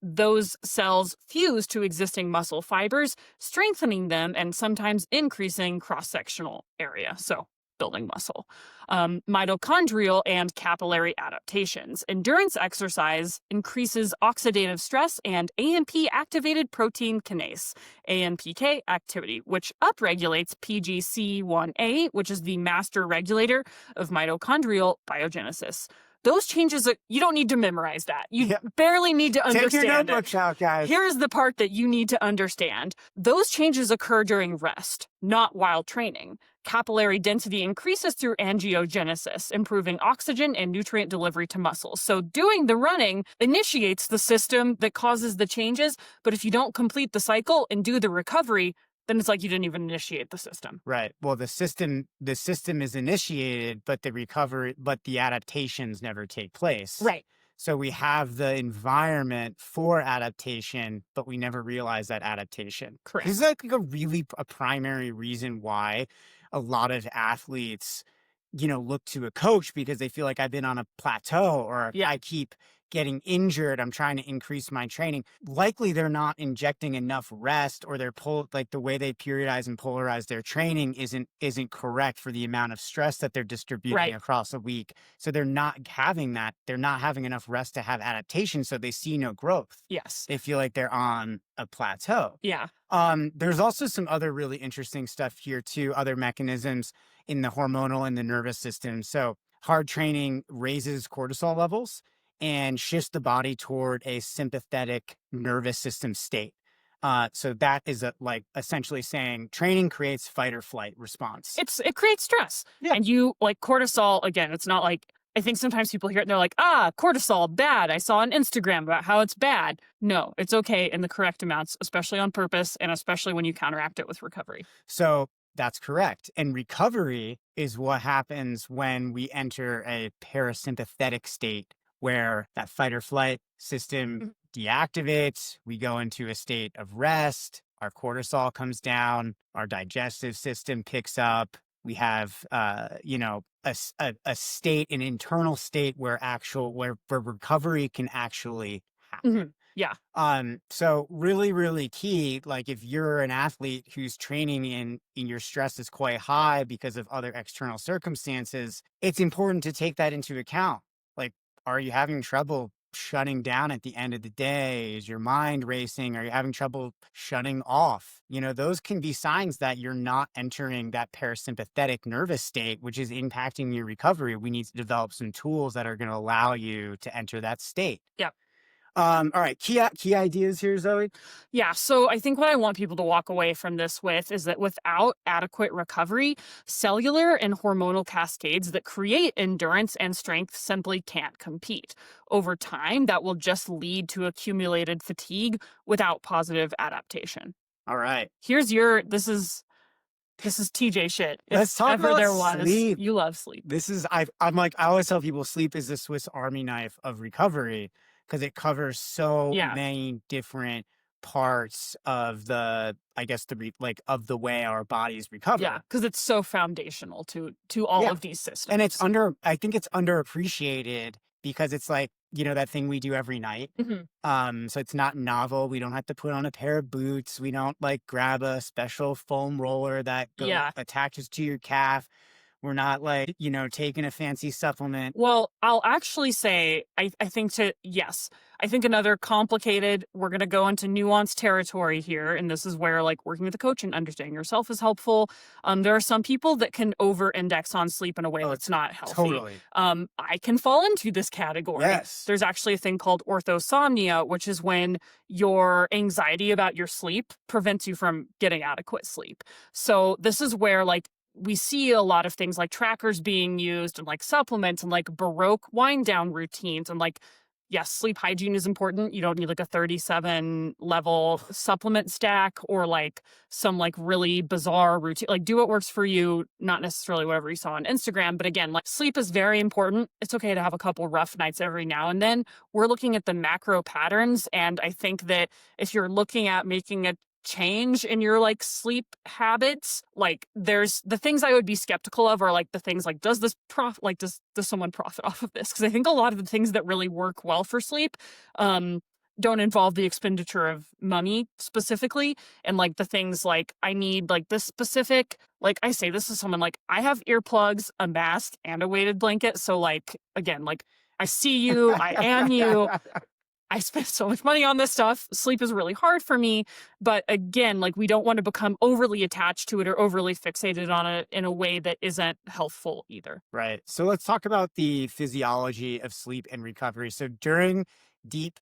Those cells fuse to existing muscle fibers, strengthening them and sometimes increasing cross-sectional area. So building muscle. Mitochondrial and capillary adaptations. Endurance exercise increases oxidative stress and AMP-activated protein kinase, AMPK activity, which upregulates PGC1A, which is the master regulator of mitochondrial biogenesis. Those changes, you don't need to memorize that. You barely need to understand Take your notebooks out, guys. Here's the part that you need to understand. Those changes occur during rest, not while training. Capillary density increases through angiogenesis, improving oxygen and nutrient delivery to muscles. So doing the running initiates the system that causes the changes, but if you don't complete the cycle and do the recovery, then it's like you didn't even initiate the system. Right. Well, the system is initiated, but the adaptations never take place. Right. So we have the environment for adaptation, but we never realize that adaptation. Correct. This is like a primary reason why a lot of athletes, look to a coach because they feel like I've been on a plateau or I keep getting injured. I'm trying to increase my training. Likely they're not injecting enough rest, or the way they periodize and polarize their training isn't correct for the amount of stress that they're distributing across a week. So they're not having that. They're not having enough rest to have adaptation. So they see no growth. Yes. They feel like they're on a plateau. Yeah. There's also some other really interesting stuff here too, other mechanisms in the hormonal and the nervous system. So hard training raises cortisol levels and shifts the body toward a sympathetic nervous system state. So that is essentially saying training creates fight or flight response. It creates stress. Yeah. And you like cortisol, again, it's not like, I think sometimes people hear it and they're like, cortisol, bad. I saw on Instagram about how it's bad. No, it's okay in the correct amounts, especially on purpose and especially when you counteract it with recovery. So that's correct. And recovery is what happens when we enter a parasympathetic state where that fight or flight system deactivates, we go into a state of rest, our cortisol comes down, our digestive system picks up. We have, a state, an internal state where recovery can actually happen. Yeah. So really, really key, like if you're an athlete who's training in your stress is quite high because of other external circumstances, it's important to take that into account. Like, are you having trouble shutting down at the end of the day? Is your mind racing? Are you having trouble shutting off? Those can be signs that you're not entering that parasympathetic nervous state, which is impacting your recovery. We need to develop some tools that are going to allow you to enter that state. Yeah. All right. Key ideas here, Zoe. Yeah. So I think what I want people to walk away from this with is that without adequate recovery, cellular and hormonal cascades that create endurance and strength simply can't compete. Over time, that will just lead to accumulated fatigue without positive adaptation. All right. This is TJ shit. Let's talk about sleep. You love sleep. I always tell people sleep is the Swiss Army knife of recovery, because it covers so many different parts of of the way our bodies recover. Yeah, because it's so foundational to all of these systems. And I think it's underappreciated because it's like, that thing we do every night. So it's not novel. We don't have to put on a pair of boots. We don't grab a special foam roller that attaches to your calf. We're not taking a fancy supplement. Well, I'll actually say, I think another complicated, we're going to go into nuanced territory here. And this is where working with a coach and understanding yourself is helpful. There are some people that can over-index on sleep in a way that's not healthy. Totally. I can fall into this category. Yes. There's actually a thing called orthosomnia, which is when your anxiety about your sleep prevents you from getting adequate sleep. So this is where we see a lot of things like trackers being used and supplements and Baroque wind down routines. And yes, sleep hygiene is important. You don't need a 37 level supplement stack or some really bizarre routine. Do what works for you, not necessarily whatever you saw on Instagram. But again, sleep is very important. It's okay to have a couple rough nights every now and then. We're looking at the macro patterns. And I think that if you're looking at making a change in your sleep habits, there's the things I would be skeptical of are the things does this does someone profit off of this? Because I think a lot of the things that really work well for sleep don't involve the expenditure of money specifically, and the things I need this specific, I say this is someone I have earplugs, a mask, and a weighted blanket. So again, I see you, I am you. I spent so much money on this stuff. Sleep is really hard for me. But again, we don't want to become overly attached to it or overly fixated on it in a way that isn't healthful either. Right. So let's talk about the physiology of sleep and recovery. So during sleep,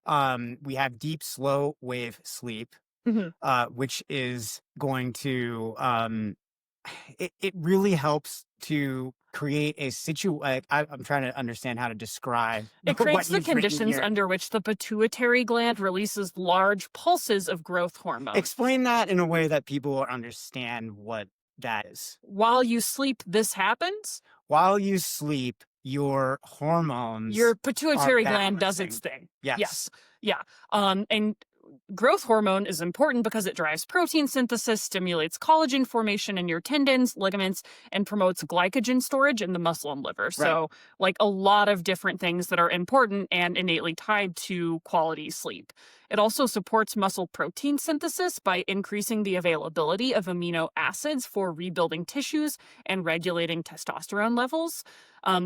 we have deep, slow wave sleep, which is going to, it really helps to create a I'm trying to understand how to describe. It creates the conditions under which the pituitary gland releases large pulses of growth hormone. Explain that in a way that people will understand what that is. While you sleep, this happens? While you sleep, your hormones, your pituitary gland does its thing. Yes. Yeah. And growth hormone is important because it drives protein synthesis, stimulates collagen formation in your tendons, ligaments, and promotes glycogen storage in the muscle and liver. Right. So a lot of different things that are important and innately tied to quality sleep. It also supports muscle protein synthesis by increasing the availability of amino acids for rebuilding tissues and regulating testosterone levels.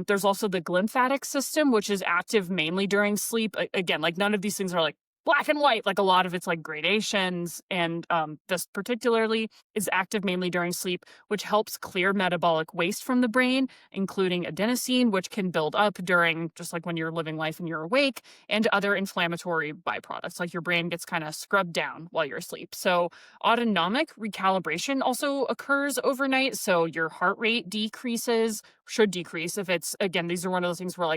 There's also the glymphatic system, which is active mainly during sleep. Again, none of these things are black and white, a lot of it's gradations, and this particularly is active mainly during sleep, which helps clear metabolic waste from the brain, including adenosine, which can build up during just when you're living life and you're awake, and other inflammatory byproducts, your brain gets kind of scrubbed down while you're asleep. So autonomic recalibration also occurs overnight, so your heart rate should decrease if it's, again, these are one of those things where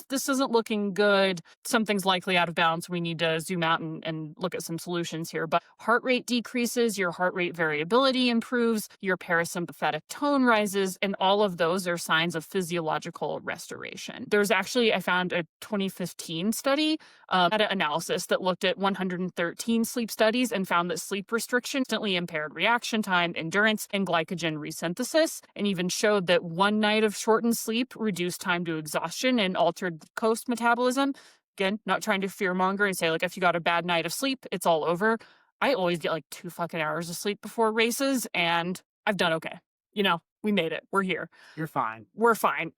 if this isn't looking good, something's likely out of balance. We need to zoom out and look at some solutions here. But heart rate decreases, your heart rate variability improves, your parasympathetic tone rises, and all of those are signs of physiological restoration. There's actually, I found a 2015 study, meta-analysis that looked at 113 sleep studies and found that sleep restriction instantly impaired reaction time, endurance, and glycogen resynthesis, and even showed that one night of shortened sleep reduced time to exhaustion and altered glucose metabolism. Again, not trying to fearmonger and say, like, if you got a bad night of sleep, it's all over. I always get like 2 fucking hours of sleep before races, and I've done okay. You know, we made it. We're here. You're fine. We're fine.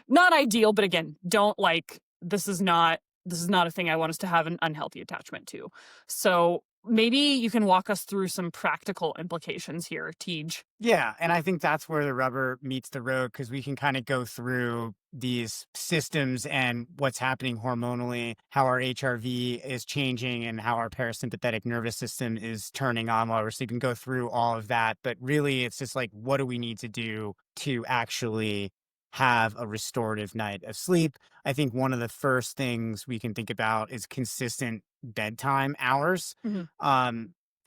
Not ideal, but again, don't like, this is not a thing I want us to have an unhealthy attachment to. So maybe you can walk us through some practical implications here, TJ. Yeah, and I think that's where the rubber meets the road, because we can kind of go through these systems and what's happening hormonally, how our HRV is changing, and how our parasympathetic nervous system is turning on while we're sleeping, go through all of that. But really, it's just like, what do we need to do to actually have a restorative night of sleep? I think one of the first things we can think about is consistent bedtime hours.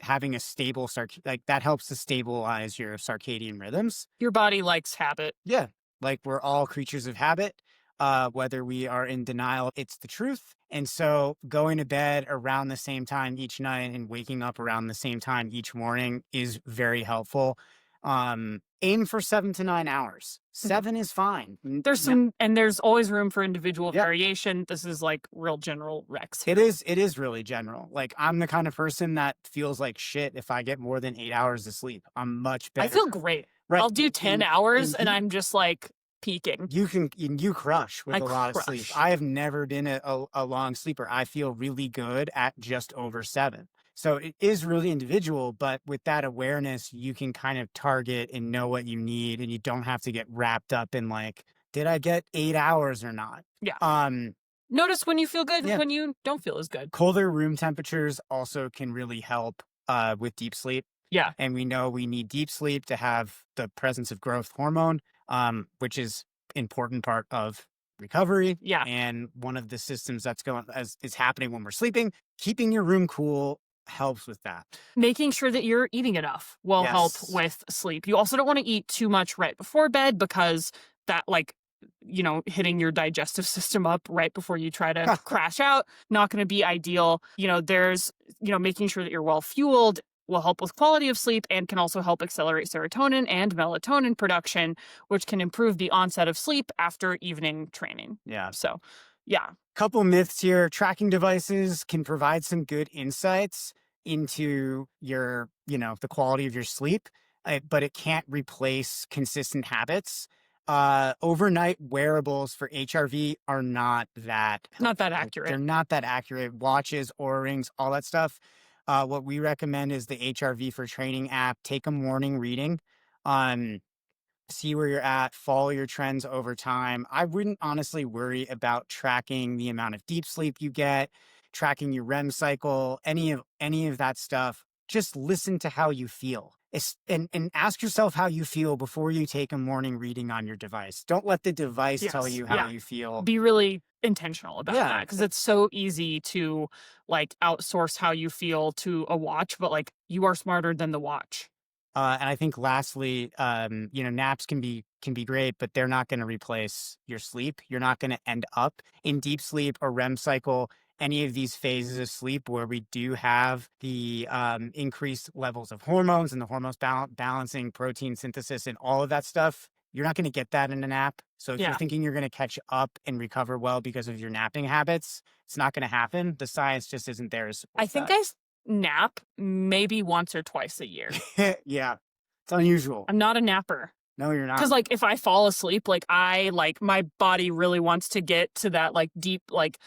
Having a stable that helps to stabilize your circadian rhythms. Your body likes habit. Yeah. Like, we're all creatures of habit. Whether we are in denial, it's the truth. And so going to bed around the same time each night and waking up around the same time each morning is very helpful. Aim for 7 to 9 hours. 7 is fine. There's there's always room for individual variation. This is like real general Rex. It is really general. Like, I'm the kind of person that feels like shit if I get more than 8 hours of sleep. I'm much better. I feel great. Right. I'll do 10 hours and I'm just like peaking. You crush with a lot of sleep. I have never been a long sleeper. I feel really good at just over 7. So it is really individual, but with that awareness, you can kind of target and know what you need, and you don't have to get wrapped up in like, did I get 8 hours or not? Yeah. Notice when you feel good and when you don't feel as good. Colder room temperatures also can really help with deep sleep. Yeah. And we know we need deep sleep to have the presence of growth hormone, which is important part of recovery. Yeah. And one of the systems that's is happening when we're sleeping, keeping your room cool helps with that. Making sure that you're eating enough will help with sleep. You also don't want to eat too much right before bed, because that, like, you know, hitting your digestive system up right before you try to crash out, not going to be ideal. You know, there's, you know, making sure that you're well fueled will help with quality of sleep and can also help accelerate serotonin and melatonin production, which can improve the onset of sleep after evening training. Yeah. So, yeah. Couple myths here. Tracking devices can provide some good insights into your, you know, the quality of your sleep, but it can't replace consistent habits. Overnight wearables for HRV are not that accurate. They're not that accurate. Watches, Oura rings, all that stuff. What we recommend is the HRV for Training app. Take a morning reading, see where you're at, follow your trends over time. I wouldn't honestly worry about tracking the amount of deep sleep you get, tracking your REM cycle, any of that stuff. Just listen to how you feel. And ask yourself how you feel before you take a morning reading on your device. Don't let the device tell you how you feel. Be really intentional about that, because it's so easy to like outsource how you feel to a watch, but like, you are smarter than the watch. And I think lastly, you know, naps can be great, but they're not going to replace your sleep. You're not going to end up in deep sleep or REM cycle, any of these phases of sleep where we do have the increased levels of hormones and the hormones balancing protein synthesis and all of that stuff. You're not going to get that in a nap. So if you're thinking you're going to catch up and recover well because of your napping habits, it's not going to happen. The science just isn't there. I think I nap maybe once or twice a year. Yeah. It's unusual. I'm not a napper. No, you're not. Because like, if I fall asleep, like, my body really wants to get to that like deep, like,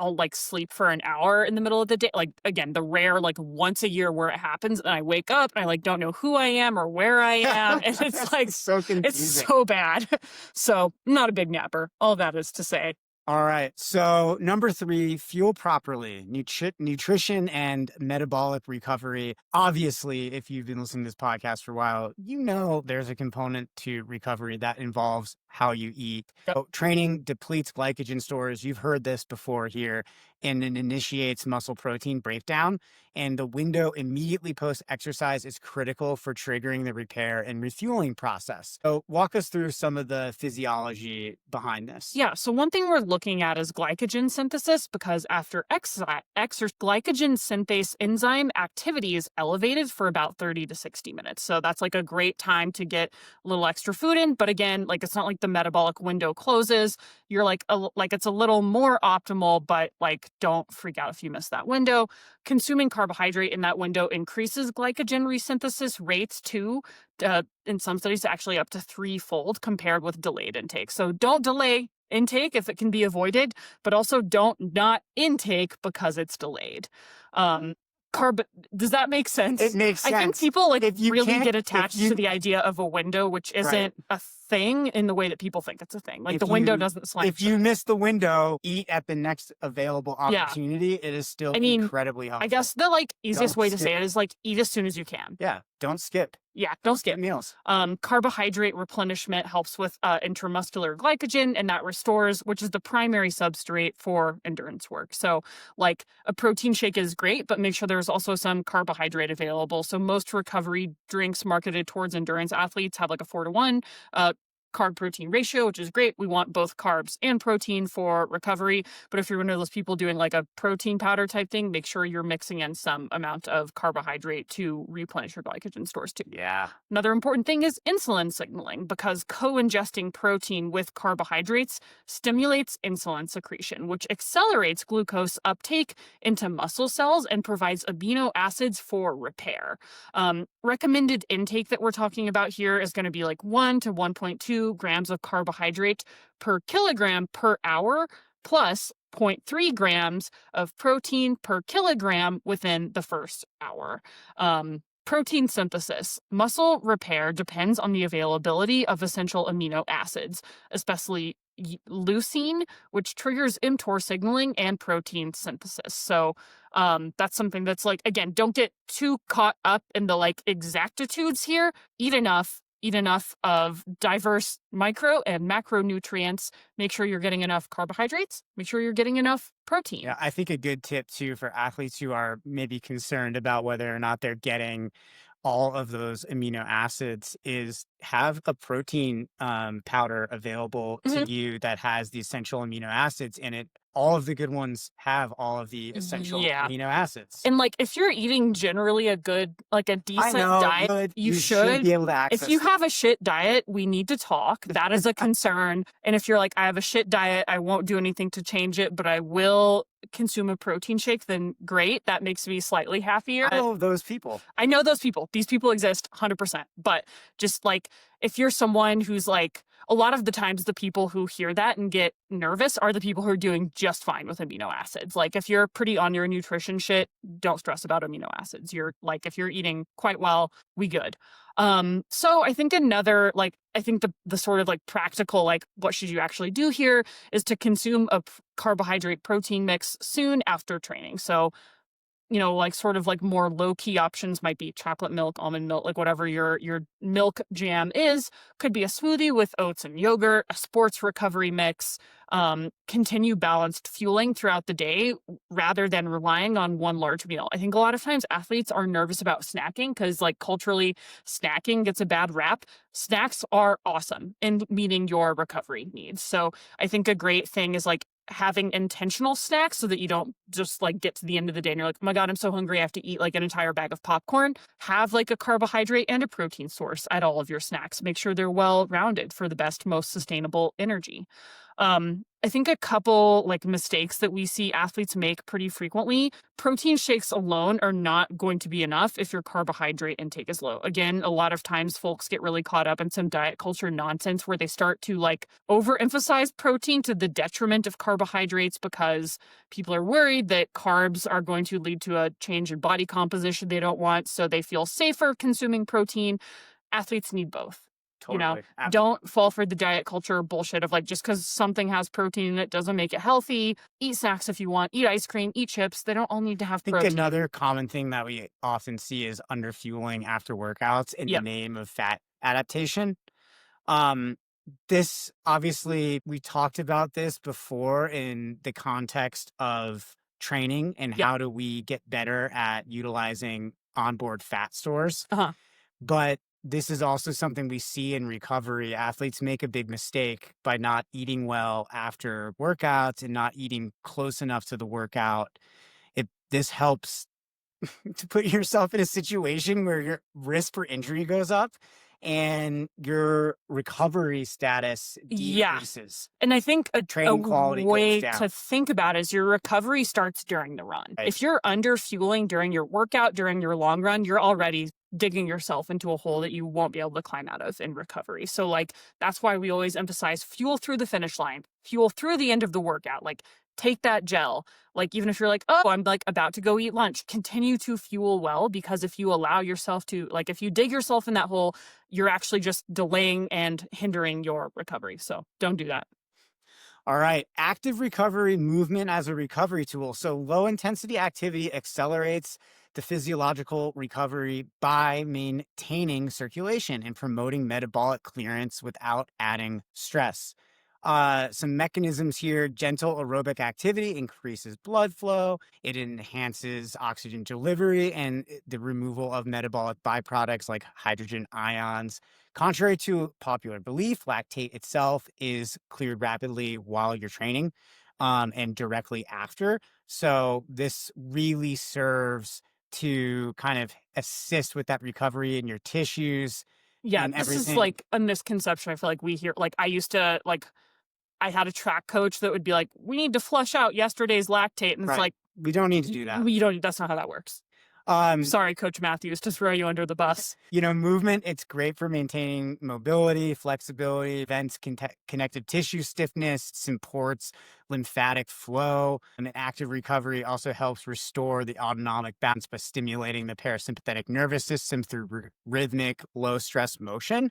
I'll like sleep for an hour in the middle of the day. Like, again, the rare like once a year where it happens, and I wake up and I like don't know who I am or where I am. And it's like so confusing. It's so bad. So I'm not a big napper. All that is to say. All right. So number 3, fuel properly. Nutrition and metabolic recovery. Obviously, if you've been listening to this podcast for a while, you know there's a component to recovery that involves how you eat. So training depletes glycogen stores. You've heard this before here, and it initiates muscle protein breakdown. And the window immediately post-exercise is critical for triggering the repair and refueling process. So walk us through some of the physiology behind this. Yeah, so one thing we're looking at is glycogen synthesis, because after exercise, glycogen synthase enzyme activity is elevated for about 30 to 60 minutes. So that's like a great time to get a little extra food in. But again, like it's not like the metabolic window closes. You're like it's a little more optimal, but like don't freak out if you miss that window. Consuming carbohydrate in that window increases glycogen resynthesis rates too. In some studies, actually up to 3-fold compared with delayed intake. So don't delay intake if it can be avoided, but also don't not intake because it's delayed. Does that make sense? It makes sense. I think people like If you really can't- get attached if you- to the idea of a window, which isn't a thing in the way that people think it's a thing. Like the window doesn't slam. If you miss the window, eat at the next available Yeah. opportunity. It is still I mean, incredibly helpful. I guess the like easiest Don't way to skip. say it is like eat as soon as you can. Yeah, don't skip. Yeah, don't skip. Meals. Carbohydrate replenishment helps with intramuscular glycogen, and that restores, which is the primary substrate for endurance work. So like a protein shake is great, but make sure there's also some carbohydrate available. So most recovery drinks marketed towards endurance athletes have like a 4-to-1 carb protein ratio, which is great. We want both carbs and protein for recovery. But if you're one of those people doing like a protein powder type thing, make sure you're mixing in some amount of carbohydrate to replenish your glycogen stores too. Yeah. Another important thing is insulin signaling, because co-ingesting protein with carbohydrates stimulates insulin secretion, which accelerates glucose uptake into muscle cells and provides amino acids for repair. Recommended intake that we're talking about here is going to be like 1 to 1.2 grams of carbohydrate per kilogram per hour, plus 0.3 grams of protein per kilogram within the first hour. Protein synthesis. Muscle repair depends on the availability of essential amino acids, especially leucine, which triggers mTOR signaling and protein synthesis. So that's something that's like, again, don't get too caught up in the like exactitudes here. Eat enough of diverse micro and macronutrients. Make sure you're getting enough carbohydrates. Make sure you're getting enough protein. Yeah, I think a good tip too for athletes who are maybe concerned about whether or not they're getting all of those amino acids is have a protein powder available to you that has the essential amino acids in it. All of the good ones have all of the essential amino acids. And like if you're eating generally a good, like a decent diet, you should be able to access if you have a shit diet, we need to talk. That is a concern. And if you're like, I have a shit diet, I won't do anything to change it, but I will consume a protein shake, then great. That makes me slightly happier. I know those people. I know those people. These people exist 100%. But just like, if you're someone who's like, a lot of the times the people who hear that and get nervous are the people who are doing just fine with amino acids. Like if you're pretty on your nutrition shit, don't stress about amino acids. You're like, if you're eating quite well, we good. So I think another, like, I think the sort of like practical, like what should you actually do here is to consume a carbohydrate protein mix soon after training. So, you know, like sort of like more low key options might be chocolate milk, almond milk, like whatever your milk jam is. Could be a smoothie with oats and yogurt, a sports recovery mix. Continue balanced fueling throughout the day rather than relying on one large meal. I think a lot of times athletes are nervous about snacking because like culturally snacking gets a bad rap. Snacks are awesome in meeting your recovery needs. So I think a great thing is like having intentional snacks so that you don't just like get to the end of the day and you're like, oh my God, I'm so hungry. I have to eat like an entire bag of popcorn. Have like a carbohydrate and a protein source at all of your snacks. Make sure they're well rounded for the best, most sustainable energy. I think a couple like mistakes that we see athletes make pretty frequently, protein shakes alone are not going to be enough if your carbohydrate intake is low. Again, a lot of times folks get really caught up in some diet culture nonsense where they start to like overemphasize protein to the detriment of carbohydrates because people are worried that carbs are going to lead to a change in body composition they don't want. So they feel safer consuming protein. Athletes need both. Totally. Absolutely. Don't fall for the diet culture bullshit of like, just because something has protein in it doesn't make it healthy. Eat snacks if you want, eat ice cream, eat chips. They don't all need to have I think protein. another common thing that we often see is underfueling after workouts in the name of fat adaptation. This obviously, we talked about this before in the context of training and how do we get better at utilizing onboard fat stores. But this is also something we see in recovery. Athletes make a big mistake by not eating well after workouts and not eating close enough to the workout. This helps to put yourself in a situation where your risk for injury goes up and your recovery status decreases. And I think a training quality way goes down. to think about is your recovery starts during the run. Right. If you're under fueling during your workout, during your long run, you're already digging yourself into a hole that you won't be able to climb out of in recovery. So like, that's why we always emphasize fuel through the finish line, fuel through the end of the workout. Like, take that gel. Like, even if you're like, oh, I'm like about to go eat lunch, continue to fuel well, because if you allow yourself to, like, if you dig yourself in that hole, you're actually just delaying and hindering your recovery. So don't do that. All right. Active recovery movement as a recovery tool. So low intensity activity accelerates the physiological recovery by maintaining circulation and promoting metabolic clearance without adding stress. Some mechanisms here: gentle aerobic activity increases blood flow. It enhances oxygen delivery and the removal of metabolic byproducts like hydrogen ions. Contrary to popular belief, lactate itself is cleared rapidly while you're training and directly after. So this really serves to kind of assist with that recovery in your tissues. Yeah, this is like a misconception I feel like we hear. Like, I had a track coach that would be like, we need to flush out yesterday's lactate. And it's like, we don't need to do that. That's not how that works. Sorry, Coach Matthews, to throw you under the bus. Movement, it's great for maintaining mobility, flexibility, prevents connective tissue stiffness, supports lymphatic flow. And active recovery also helps restore the autonomic balance by stimulating the parasympathetic nervous system through rhythmic, low stress motion.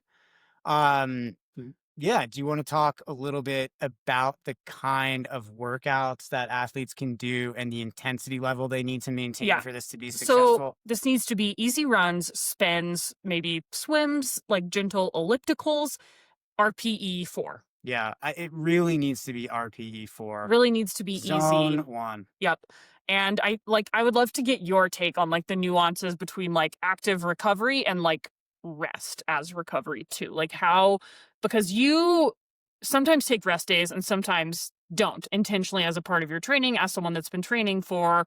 Yeah. Do you want to talk a little bit about the kind of workouts that athletes can do and the intensity level they need to maintain for this to be successful? So this needs to be easy runs, spins, maybe swims, like gentle ellipticals, RPE 4. Yeah, it really needs to be RPE 4. Really needs to be Zone easy. 1. Yep. And I would love to get your take on like the nuances between like active recovery and like rest as recovery too. Like because you sometimes take rest days and sometimes don't intentionally as a part of your training, as someone that's been training for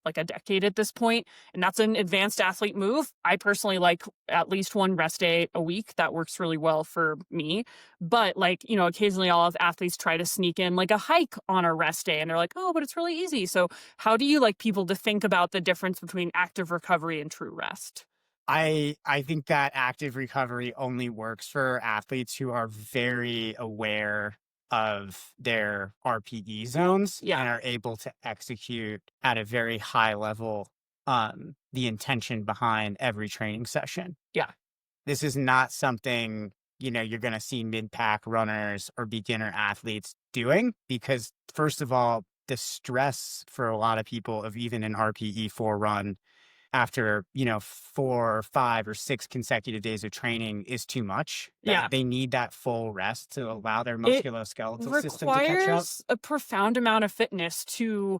like a decade at this point. And that's an advanced athlete move. I personally like at least one rest day a week. That works really well for me. But like, occasionally I'll have athletes try to sneak in like a hike on a rest day and they're like, oh, but it's really easy. So how do you like people to think about the difference between active recovery and true rest? I think that active recovery only works for athletes who are very aware of their RPE zones and are able to execute at a very high level the intention behind every training session. Yeah. This is not something, you're going to see mid-pack runners or beginner athletes doing, because first of all, the stress for a lot of people of even an RPE 4 run after, 4 or 5 or 6 consecutive days of training is too much. They need that full rest to allow their musculoskeletal system to catch up. It requires a profound amount of fitness to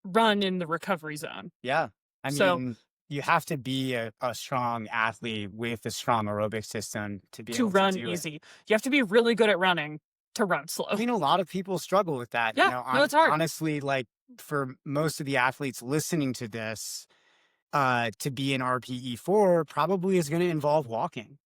run in the recovery zone. Yeah. I mean, you have to be a strong athlete with a strong aerobic system to be able to run do easy. You have to be really good at running to run slow. I mean, a lot of people struggle with that. Yeah, it's hard. Honestly, like for most of the athletes listening to this, to be an RPE 4 probably is going to involve walking,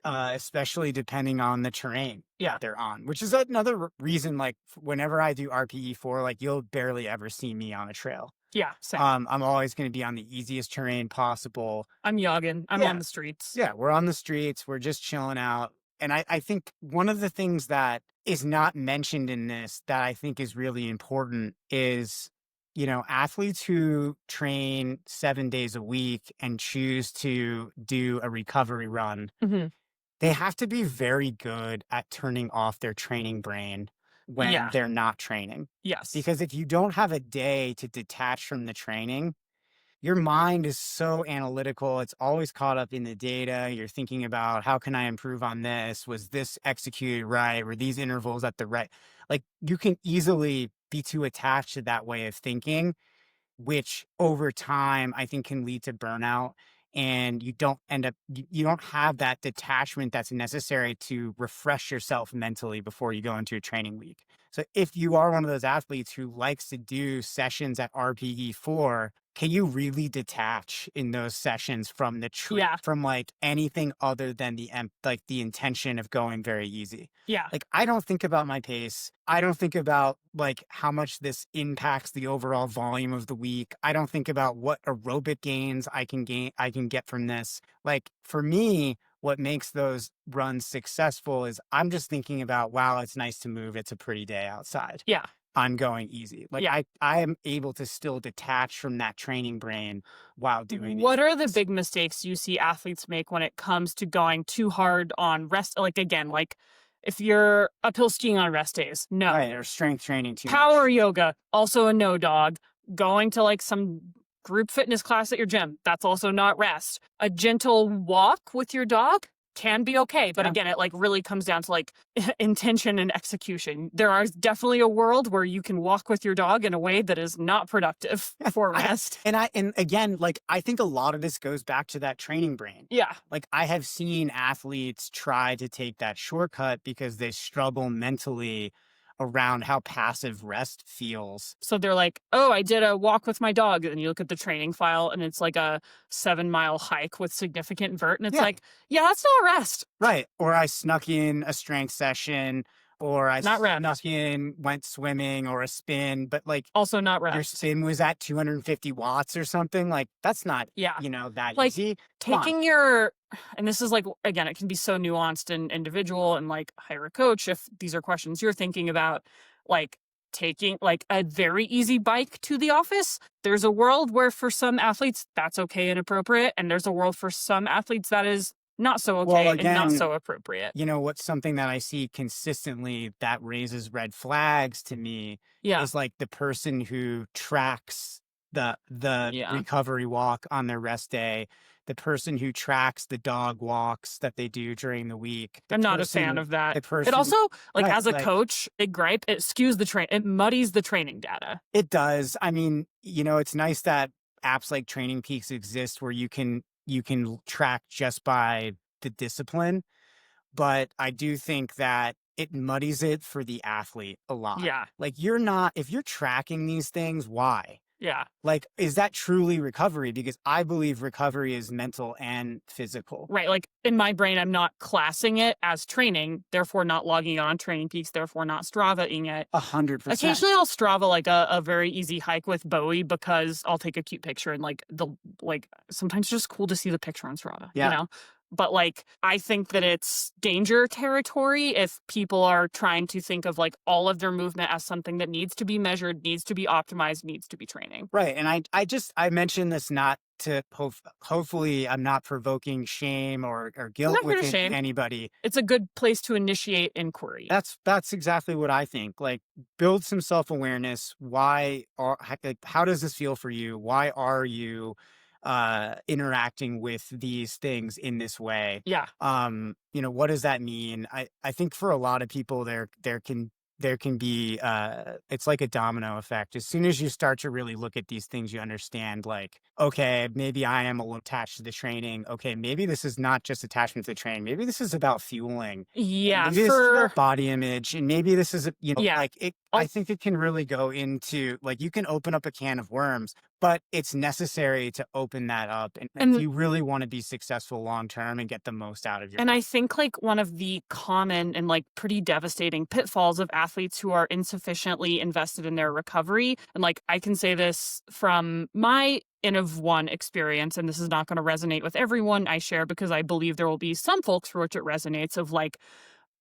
especially depending on the terrain that they're on, which is another reason, like whenever I do RPE 4, like you'll barely ever see me on a trail. Yeah, same. I'm always going to be on the easiest terrain possible. I'm jogging. I'm on the streets. Yeah, we're on the streets. We're just chilling out. And I think one of the things that is not mentioned in this that I think is really important is, athletes who train 7 days a week and choose to do a recovery run, They have to be very good at turning off their training brain when they're not training. Yes. Because if you don't have a day to detach from the training, your mind is so analytical. It's always caught up in the data. You're thinking about, how can I improve on this? Was this executed right? Were these intervals at the right? Like, you can easily be too attached to that way of thinking, which over time I think can lead to burnout. And you don't end up, you don't have that detachment that's necessary to refresh yourself mentally before you go into a training week. So if you are one of those athletes who likes to do sessions at RPE4, can you really detach in those sessions from the from like anything other than like the intention of going very easy? Yeah. Like, I don't think about my pace. I don't think about like how much this impacts the overall volume of the week. I don't think about what aerobic gains I can get from this. Like, for me, what makes those runs successful is I'm just thinking about, wow, it's nice to move. It's a pretty day outside. Yeah. I'm going easy. Like, I am able to still detach from that training brain while doing What are the big mistakes you see athletes make when it comes to going too hard on rest? Like, again, like if you're uphill skiing on rest days, no. Right, or strength training too Power much. yoga, also a no, dog. Going to like some group fitness class at your gym, that's also not rest. A gentle walk with your dog can be okay. But again, it like really comes down to like intention and execution. There is definitely a world where you can walk with your dog in a way that is not productive for rest. And again, like, I think a lot of this goes back to that training brain. Yeah. Like, I have seen athletes try to take that shortcut because they struggle mentally around how passive rest feels. So they're like, oh, I did a walk with my dog. And you look at the training file and it's like a 7-mile hike with significant vert. And it's like, yeah, that's not rest. Right. Or I snuck in a strength session, or I not snuck in, went swimming, or a spin, but like, also not rest. Your spin was at 250 watts or something. Like, that's not, that like, easy. Taking and this is like, again, it can be so nuanced and individual, and like hire a coach if these are questions you're thinking about, like taking like a very easy bike to the office. There's a world where for some athletes that's okay and appropriate. And there's a world for some athletes that is not so okay and not so appropriate. What's something that I see consistently that raises red flags to me is like the person who tracks the recovery walk on their rest day, the person who tracks the dog walks that they do during the week. I'm not a fan of that. It also, like, as a coach, big gripe, it skews it muddies the training data. It does. I mean, it's nice that apps like Training Peaks exist where you can track just by the discipline, but I do think that it muddies it for the athlete a lot. Yeah. Like, if you're tracking these things, why? Yeah. Like, is that truly recovery? Because I believe recovery is mental and physical. Right. Like, in my brain, I'm not classing it as training, therefore not logging it on Training Peaks, therefore not Stravaing it. 100%. Occasionally I'll Strava like a very easy hike with Bowie because I'll take a cute picture and sometimes it's just cool to see the picture on Strava, But like, I think that it's danger territory if people are trying to think of like all of their movement as something that needs to be measured, needs to be optimized, needs to be training. Right. And I mentioned this not to hopefully I'm not provoking shame or guilt within anybody. It's a good place to initiate inquiry. That's exactly what I think. Like, build some self-awareness. How does this feel for you? Why are you interacting with these things in this way? What does that mean? I think for a lot of people there can be it's like a domino effect. As soon as you start to really look at these things, you understand, like, okay, maybe I am a little attached to the training. Okay, maybe this is not just attachment to the training. Maybe this is about fueling. Yeah. Maybe this is about body image. And maybe this is, I think it can really go into, like, you can open up a can of worms, but it's necessary to open that up. And if you really want to be successful long-term and get the most out of your And I think like one of the common and like pretty devastating pitfalls of athletes who are insufficiently invested in their recovery, and like I can say this from my N of 1 experience, and this is not going to resonate with everyone I share because I believe there will be some folks for which it resonates, of like,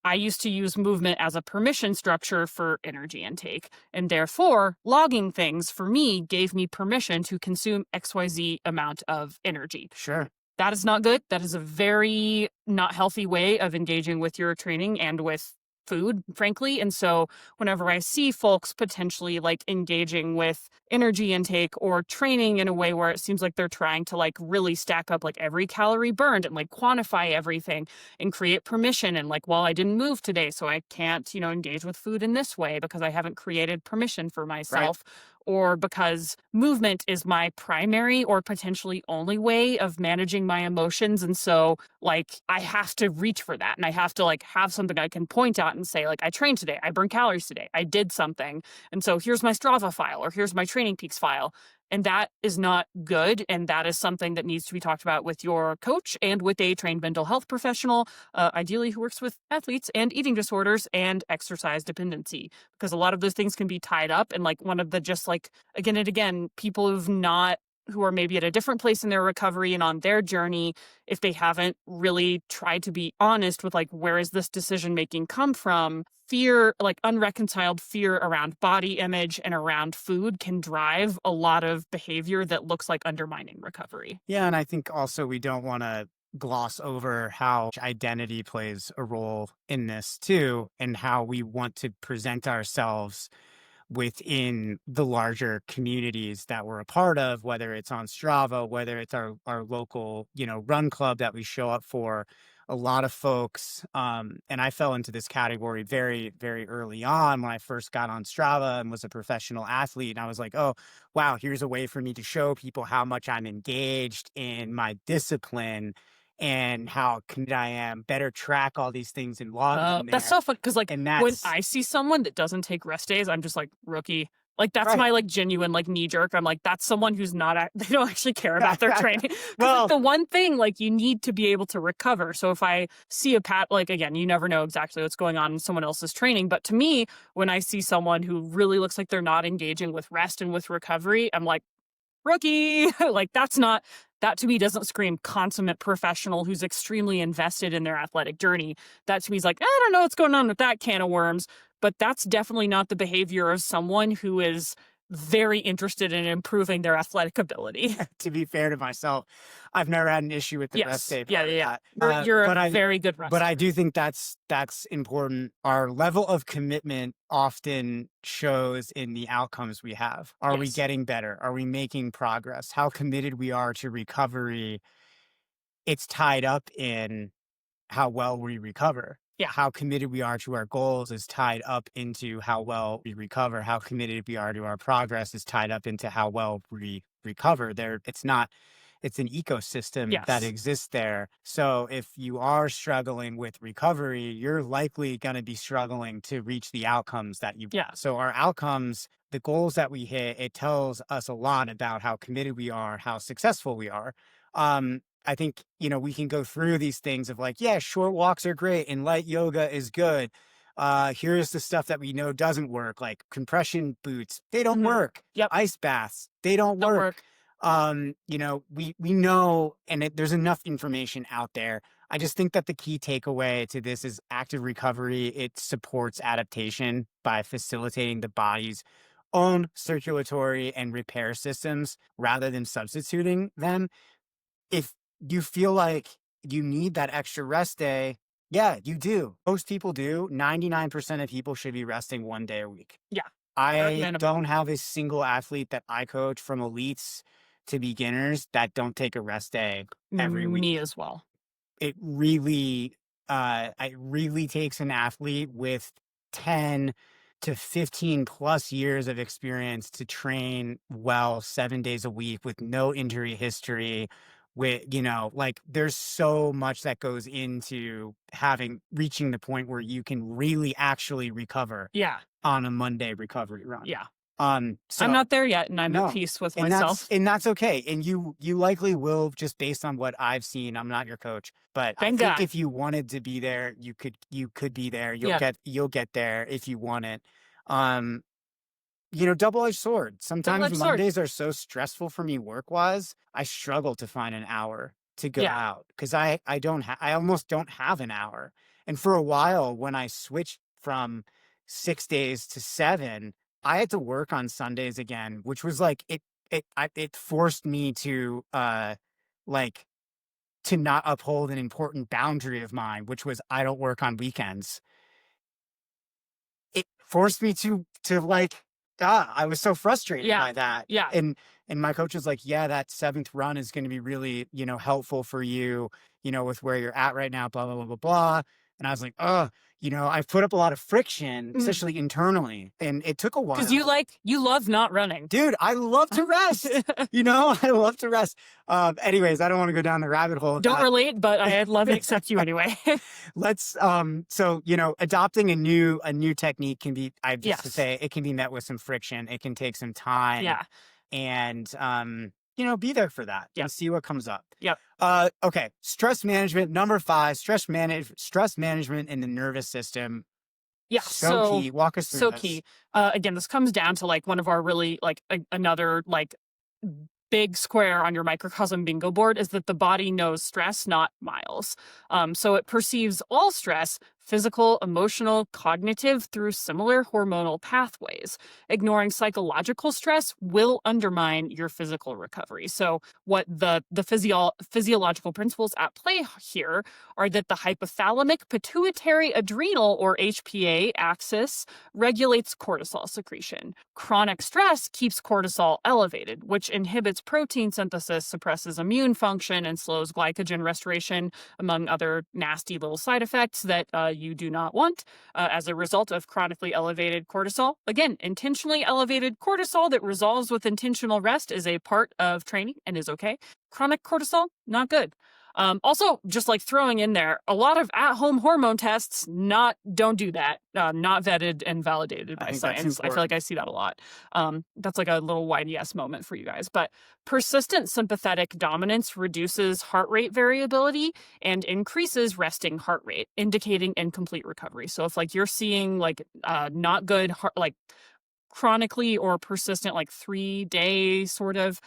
I used to use movement as a permission structure for energy intake, and therefore logging things for me gave me permission to consume XYZ amount of energy. Sure. That is not good. That is a very not healthy way of engaging with your training and with food, frankly. And so whenever I see folks potentially like engaging with energy intake or training in a way where it seems like they're trying to like really stack up like every calorie burned and like quantify everything and create permission and like, well, I didn't move today, so I can't, engage with food in this way because I haven't created permission for myself. Or because movement is my primary or potentially only way of managing my emotions. And so like I have to reach for that and I have to like have something I can point out and say like, I trained today, I burned calories today, I did something. And so here's my Strava file or here's my Training Peaks file. And that is not good. And that is something that needs to be talked about with your coach and with a trained mental health professional, ideally who works with athletes and eating disorders and exercise dependency, because a lot of those things can be tied up. And like one of the just like, again and again, people who are maybe at a different place in their recovery and on their journey, if they haven't really tried to be honest with like, where is this decision making come from? Fear, like unreconciled fear around body image and around food can drive a lot of behavior that looks like undermining recovery. Yeah. And I think also we don't want to gloss over how identity plays a role in this too, and how we want to present ourselves within the larger communities that we're a part of, whether it's on Strava, whether it's our local, run club that we show up for. A lot of folks, and I fell into this category very, very early on when I first got on Strava and was a professional athlete. And I was like, oh, wow, here's a way for me to show people how much I'm engaged in my discipline and how committed I am, better track all these things and log them there. That's so fun because like And when I see someone that doesn't take rest days, I'm just like, rookie. Like that's my like genuine like knee jerk. I'm like, that's someone who's not, they don't actually care about their training. Well, like, the one thing like you need to be able to recover. So if I see like again, you never know exactly what's going on in someone else's training. But to me, when I see someone who really looks like they're not engaging with rest and with recovery, I'm like, rookie. Like that to me doesn't scream consummate professional who's extremely invested in their athletic journey. That to me is like, I don't know what's going on with that can of worms, but that's definitely not the behavior of someone who is very interested in improving their athletic ability. To be fair to myself, I've never had an issue with the rest day. Yeah. You're a very good rest. But I do think that's important. Our level of commitment often shows in the outcomes we have. Are we getting better? Are we making progress? How committed we are to recovery? It's tied up in how well we recover. Yeah. How committed we are to our goals is tied up into how well we recover. How committed we are to our progress is tied up into how well we recover. It's an ecosystem that exists there. So if you are struggling with recovery, you're likely going to be struggling to reach the outcomes that you want. So our outcomes, the goals that we hit, it tells us a lot about how committed we are, how successful we are. I think, we can go through these things of like, short walks are great and light yoga is good. Here's the stuff that we know doesn't work, like compression boots. They don't work. Ice baths. They don't work. We know, and there's enough information out there. I just think that the key takeaway to this is active recovery. It supports adaptation by facilitating the body's own circulatory and repair systems rather than substituting them. If you feel like you need that extra rest day, you do. Most people do. 99% of people should be resting 1 day a week. Yeah. I don't have a single athlete that I coach from elites to beginners that don't take a rest day every week. Me as well. It really takes an athlete with 10 to 15 plus years of experience to train well 7 days a week with no injury history. There's so much that goes into reaching the point where you can really actually recover on a Monday recovery run. So I'm not there yet, and I'm at peace with myself. And that's okay. And you likely will, just based on what I've seen. I'm not your coach, but I think if you wanted to be there, you could be there. You'll get there if you want it. Double-edged sword. Sometimes Mondays are so stressful for me work-wise. I struggle to find an hour to go out because I almost don't have an hour. And for a while, when I switched from 6 days to 7, I had to work on Sundays again, which was like it forced me to to not uphold an important boundary of mine, which was I don't work on weekends. It forced me to like, I was so frustrated by that. Yeah. And my coach was like, yeah, that 7th run is going to be really, helpful for you, with where you're at right now, blah, blah, blah, blah, blah. And I was like, I've put up a lot of friction, especially internally. And it took a while. Because you love not running. Dude, I love to rest. I love to rest. Anyways, I don't want to go down the rabbit hole. Don't relate, but I'd love to accept you anyway. Let's, adopting a new technique can be, to say, it can be met with some friction. It can take some time. Yeah. And, be there for that and see what comes up. Yep. Okay. Stress management, number 5, stress management in the nervous system. Yeah. So key. Walk us through so this. key. Again, this comes down to like one of our really like another like big square on your microcosm bingo board is that the body knows stress, not miles. So it perceives all stress, physical, emotional, cognitive, through similar hormonal pathways. Ignoring psychological stress will undermine your physical recovery. So what the physiological principles at play here are that the hypothalamic pituitary adrenal, or HPA axis, regulates cortisol secretion. Chronic stress keeps cortisol elevated, which inhibits protein synthesis, suppresses immune function, and slows glycogen restoration, among other nasty little side effects that you do not want as a result of chronically elevated cortisol. Again, intentionally elevated cortisol that resolves with intentional rest is a part of training and is okay. Chronic cortisol, not good. Also, just like throwing in there, a lot of at-home hormone tests, don't do that. Not vetted and validated by science. I feel like I see that a lot. That's like a little YDS moment for you guys. But persistent sympathetic dominance reduces heart rate variability and increases resting heart rate, indicating incomplete recovery. So if like you're seeing like not good like chronically or persistent, like 3-day sort of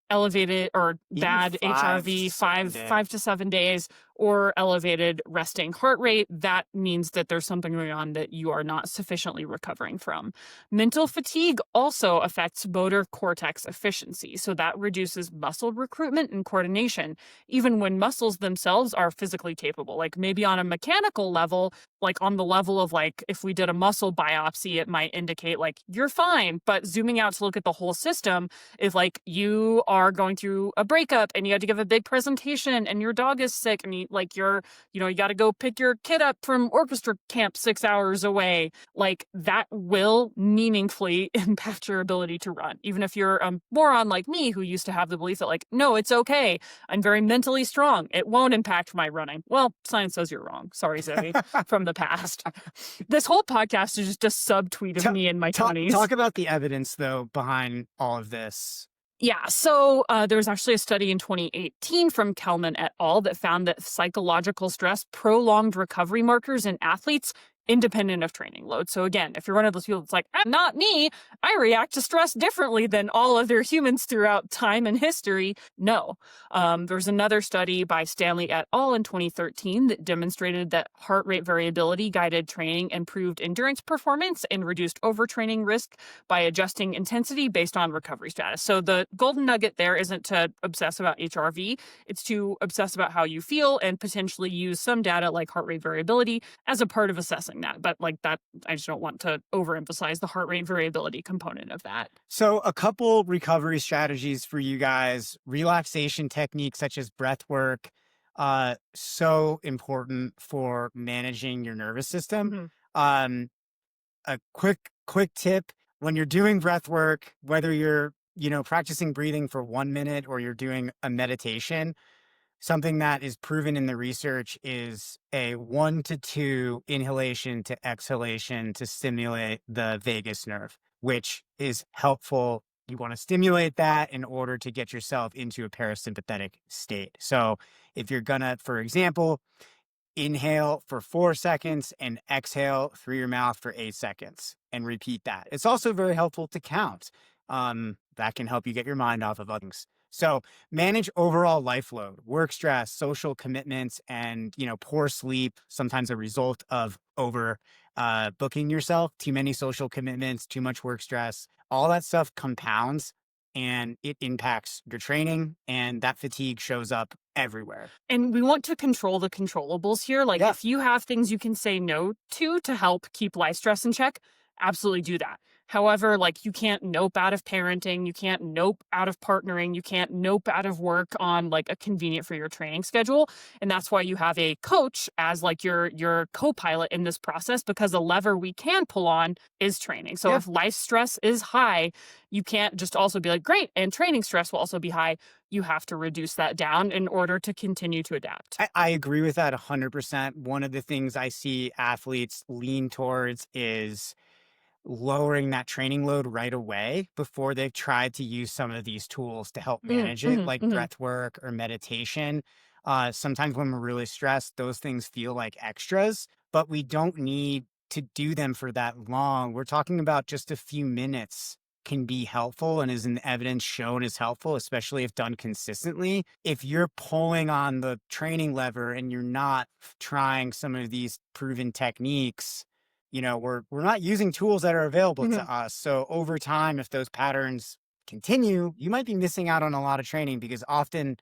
elevated or bad HRV, 5 to 7 days, or elevated resting heart rate, that means that there's something going on that you are not sufficiently recovering from. Mental fatigue also affects motor cortex efficiency, so that reduces muscle recruitment and coordination, even when muscles themselves are physically capable. Like maybe on a mechanical level, like on the level of like, if we did a muscle biopsy, it might indicate like you're fine, but zooming out to look at the whole system, if like you are going through a breakup and you had to give a big presentation and your dog is sick and you got to go pick your kid up from orchestra camp 6 hours away, like that will meaningfully impact your ability to run. Even if you're a moron like me who used to have the belief that like, no, it's okay, I'm very mentally strong, it won't impact my running. Well, science says you're wrong. Sorry, Zoe, from the past. This whole podcast is just a subtweet of me in my 20s. Talk about the evidence, though, behind all of this. Yeah, so there was actually a study in 2018 from Kelman et al. That found that psychological stress prolonged recovery markers in athletes independent of training load. So again, if you're one of those people that's like, not me, I react to stress differently than all other humans throughout time and history. No. There's another study by Stanley et al. In 2013 that demonstrated that heart rate variability guided training improved endurance performance and reduced overtraining risk by adjusting intensity based on recovery status. So the golden nugget there isn't to obsess about HRV, it's to obsess about how you feel and potentially use some data like heart rate variability as a part of assessing that. But like that, I just don't want to overemphasize the heart rate variability component of that. So a couple recovery strategies for you guys: relaxation techniques such as breath work, so important for managing your nervous system. Mm-hmm. A quick tip: when you're doing breath work, whether you're practicing breathing for 1 minute or you're doing a meditation, something that is proven in the research is a 1 to 2 inhalation to exhalation to stimulate the vagus nerve, which is helpful. You want to stimulate that in order to get yourself into a parasympathetic state. So if you're gonna, for example, inhale for 4 seconds and exhale through your mouth for 8 seconds and repeat that. It's also very helpful to count. That can help you get your mind off of other things. So manage overall life load, work stress, social commitments, and, poor sleep, sometimes a result of over booking yourself, too many social commitments, too much work stress. All that stuff compounds and it impacts your training, and that fatigue shows up everywhere. And we want to control the controllables here. Like Yeah. if you have things you can say no to help keep life stress in check, absolutely do that. However, like you can't nope out of parenting, you can't nope out of partnering, you can't nope out of work on like a convenient for your training schedule. And that's why you have a coach as like your co-pilot in this process, because a lever we can pull on is training. So if life stress is high, you can't just also be like, great, and training stress will also be high. You have to reduce that down in order to continue to adapt. I agree with that 100%. One of the things I see athletes lean towards is lowering that training load right away before they've tried to use some of these tools to help manage it, like breath work or meditation. Sometimes when we're really stressed, those things feel like extras, but we don't need to do them for that long. We're talking about just a few minutes can be helpful and is in evidence shown as helpful, especially if done consistently. If you're pulling on the training lever and you're not trying some of these proven techniques, we're not using tools that are available to us. So over time, if those patterns continue, you might be missing out on a lot of training, because often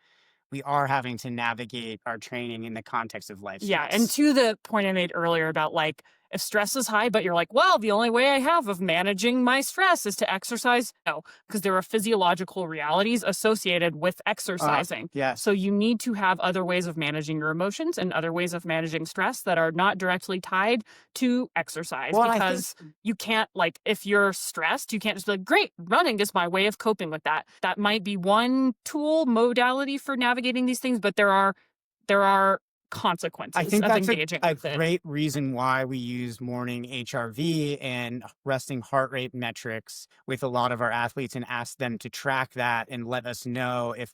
we are having to navigate our training in the context of life stress. Yeah. And to the point I made earlier about like, if stress is high, but you're like, well, the only way I have of managing my stress is to exercise. No, because there are physiological realities associated with exercising. Yes. So you need to have other ways of managing your emotions and other ways of managing stress that are not directly tied to exercise. Well, because you can't, like, if you're stressed, you can't just be like, great, running is my way of coping with that. That might be one tool modality for navigating these things, but there are consequences I think of that's engaging a with it. great reason why we use morning HRV and resting heart rate metrics with a lot of our athletes, and ask them to track that and let us know if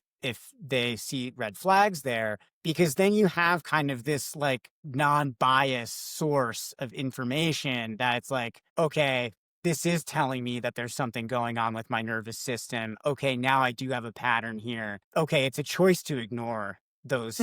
they see red flags there, because then you have kind of this like non-biased source of information that it's like, okay, this is telling me that there's something going on with my nervous system. Okay, now I do have a pattern here. Okay, it's a choice to ignore those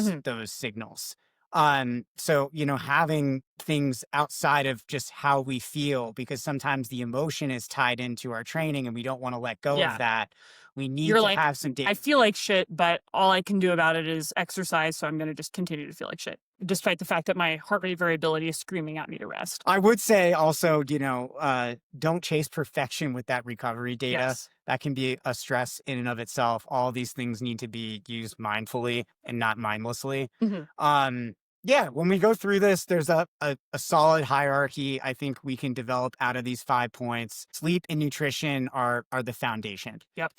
signals. So, having things outside of just how we feel, because sometimes the emotion is tied into our training and we don't want to let go of that. We need to have some data. I feel like shit, but all I can do about it is exercise. So I'm going to just continue to feel like shit, despite the fact that my heart rate variability is screaming at me to rest. I would say also, don't chase perfection with that recovery data. Yes. That can be a stress in and of itself. All these things need to be used mindfully and not mindlessly. Yeah, when we go through this, there's a solid hierarchy I think we can develop out of these 5 points. Sleep and nutrition are the foundation. Yep.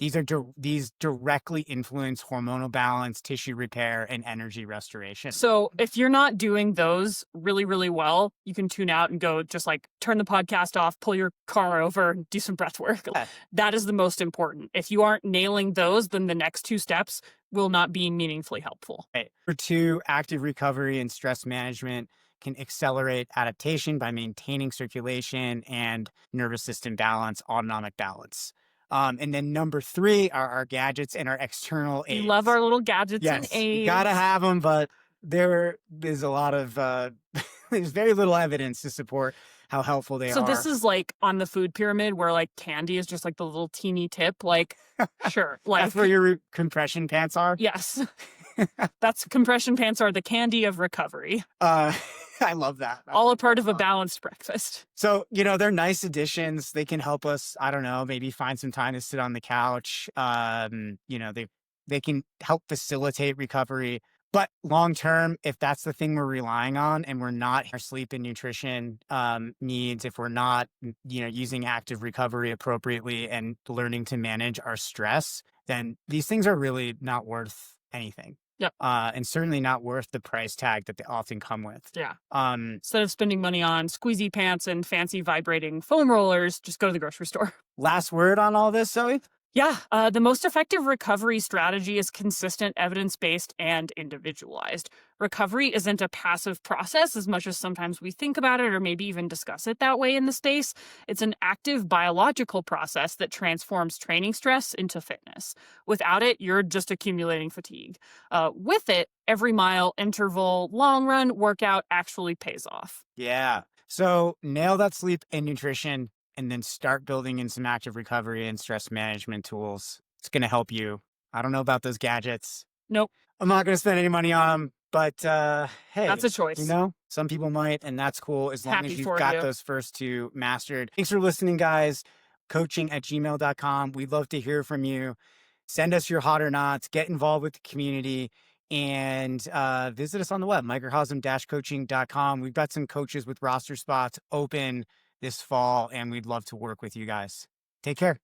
These directly influence hormonal balance, tissue repair, and energy restoration. So if you're not doing those really, really well, you can tune out and go just like turn the podcast off, pull your car over, and do some breath work. Yeah. That is the most important. If you aren't nailing those, then the next 2 steps will not be meaningfully helpful. Right. Number 2, active recovery and stress management can accelerate adaptation by maintaining circulation and nervous system balance, autonomic balance. And then number 3 are our gadgets and our external aids. We love our little gadgets and aids. You gotta have them, but there's a lot of there's very little evidence to support how helpful they are. So this is like on the food pyramid where like candy is just like the little teeny tip. Like, sure. Like, that's where your compression pants are? Yes. That's compression pants are the candy of recovery. I love that. All a part of a balanced breakfast. So, they're nice additions. They can help us, I don't know, maybe find some time to sit on the couch. They can help facilitate recovery. But long term, if that's the thing we're relying on and we're not our sleep and nutrition needs, if we're not, using active recovery appropriately and learning to manage our stress, then these things are really not worth anything. Yep. And certainly not worth the price tag that they often come with. Yeah. Instead of spending money on squeezy pants and fancy vibrating foam rollers, just go to the grocery store. Last word on all this, Zoe? Yeah, the most effective recovery strategy is consistent, evidence-based, and individualized. Recovery isn't a passive process as much as sometimes we think about it or maybe even discuss it that way in the space. It's an active biological process that transforms training stress into fitness. Without it, you're just accumulating fatigue. With it, every mile, interval, long run workout actually pays off. Yeah. So nail that sleep and nutrition, and then start building in some active recovery and stress management tools. It's going to help you. I don't know about those gadgets. Nope. I'm not going to spend any money on them, but hey, That's a choice. You know, some people might, and that's cool as long Happy as you've for got you. those first two mastered. Thanks for listening, guys. coaching@gmail.com. We'd love to hear from you. Send us your hot or nots, get involved with the community, and visit us on the web, microcosm-coaching.com. We've got some coaches with roster spots open this fall, and we'd love to work with you guys. Take care.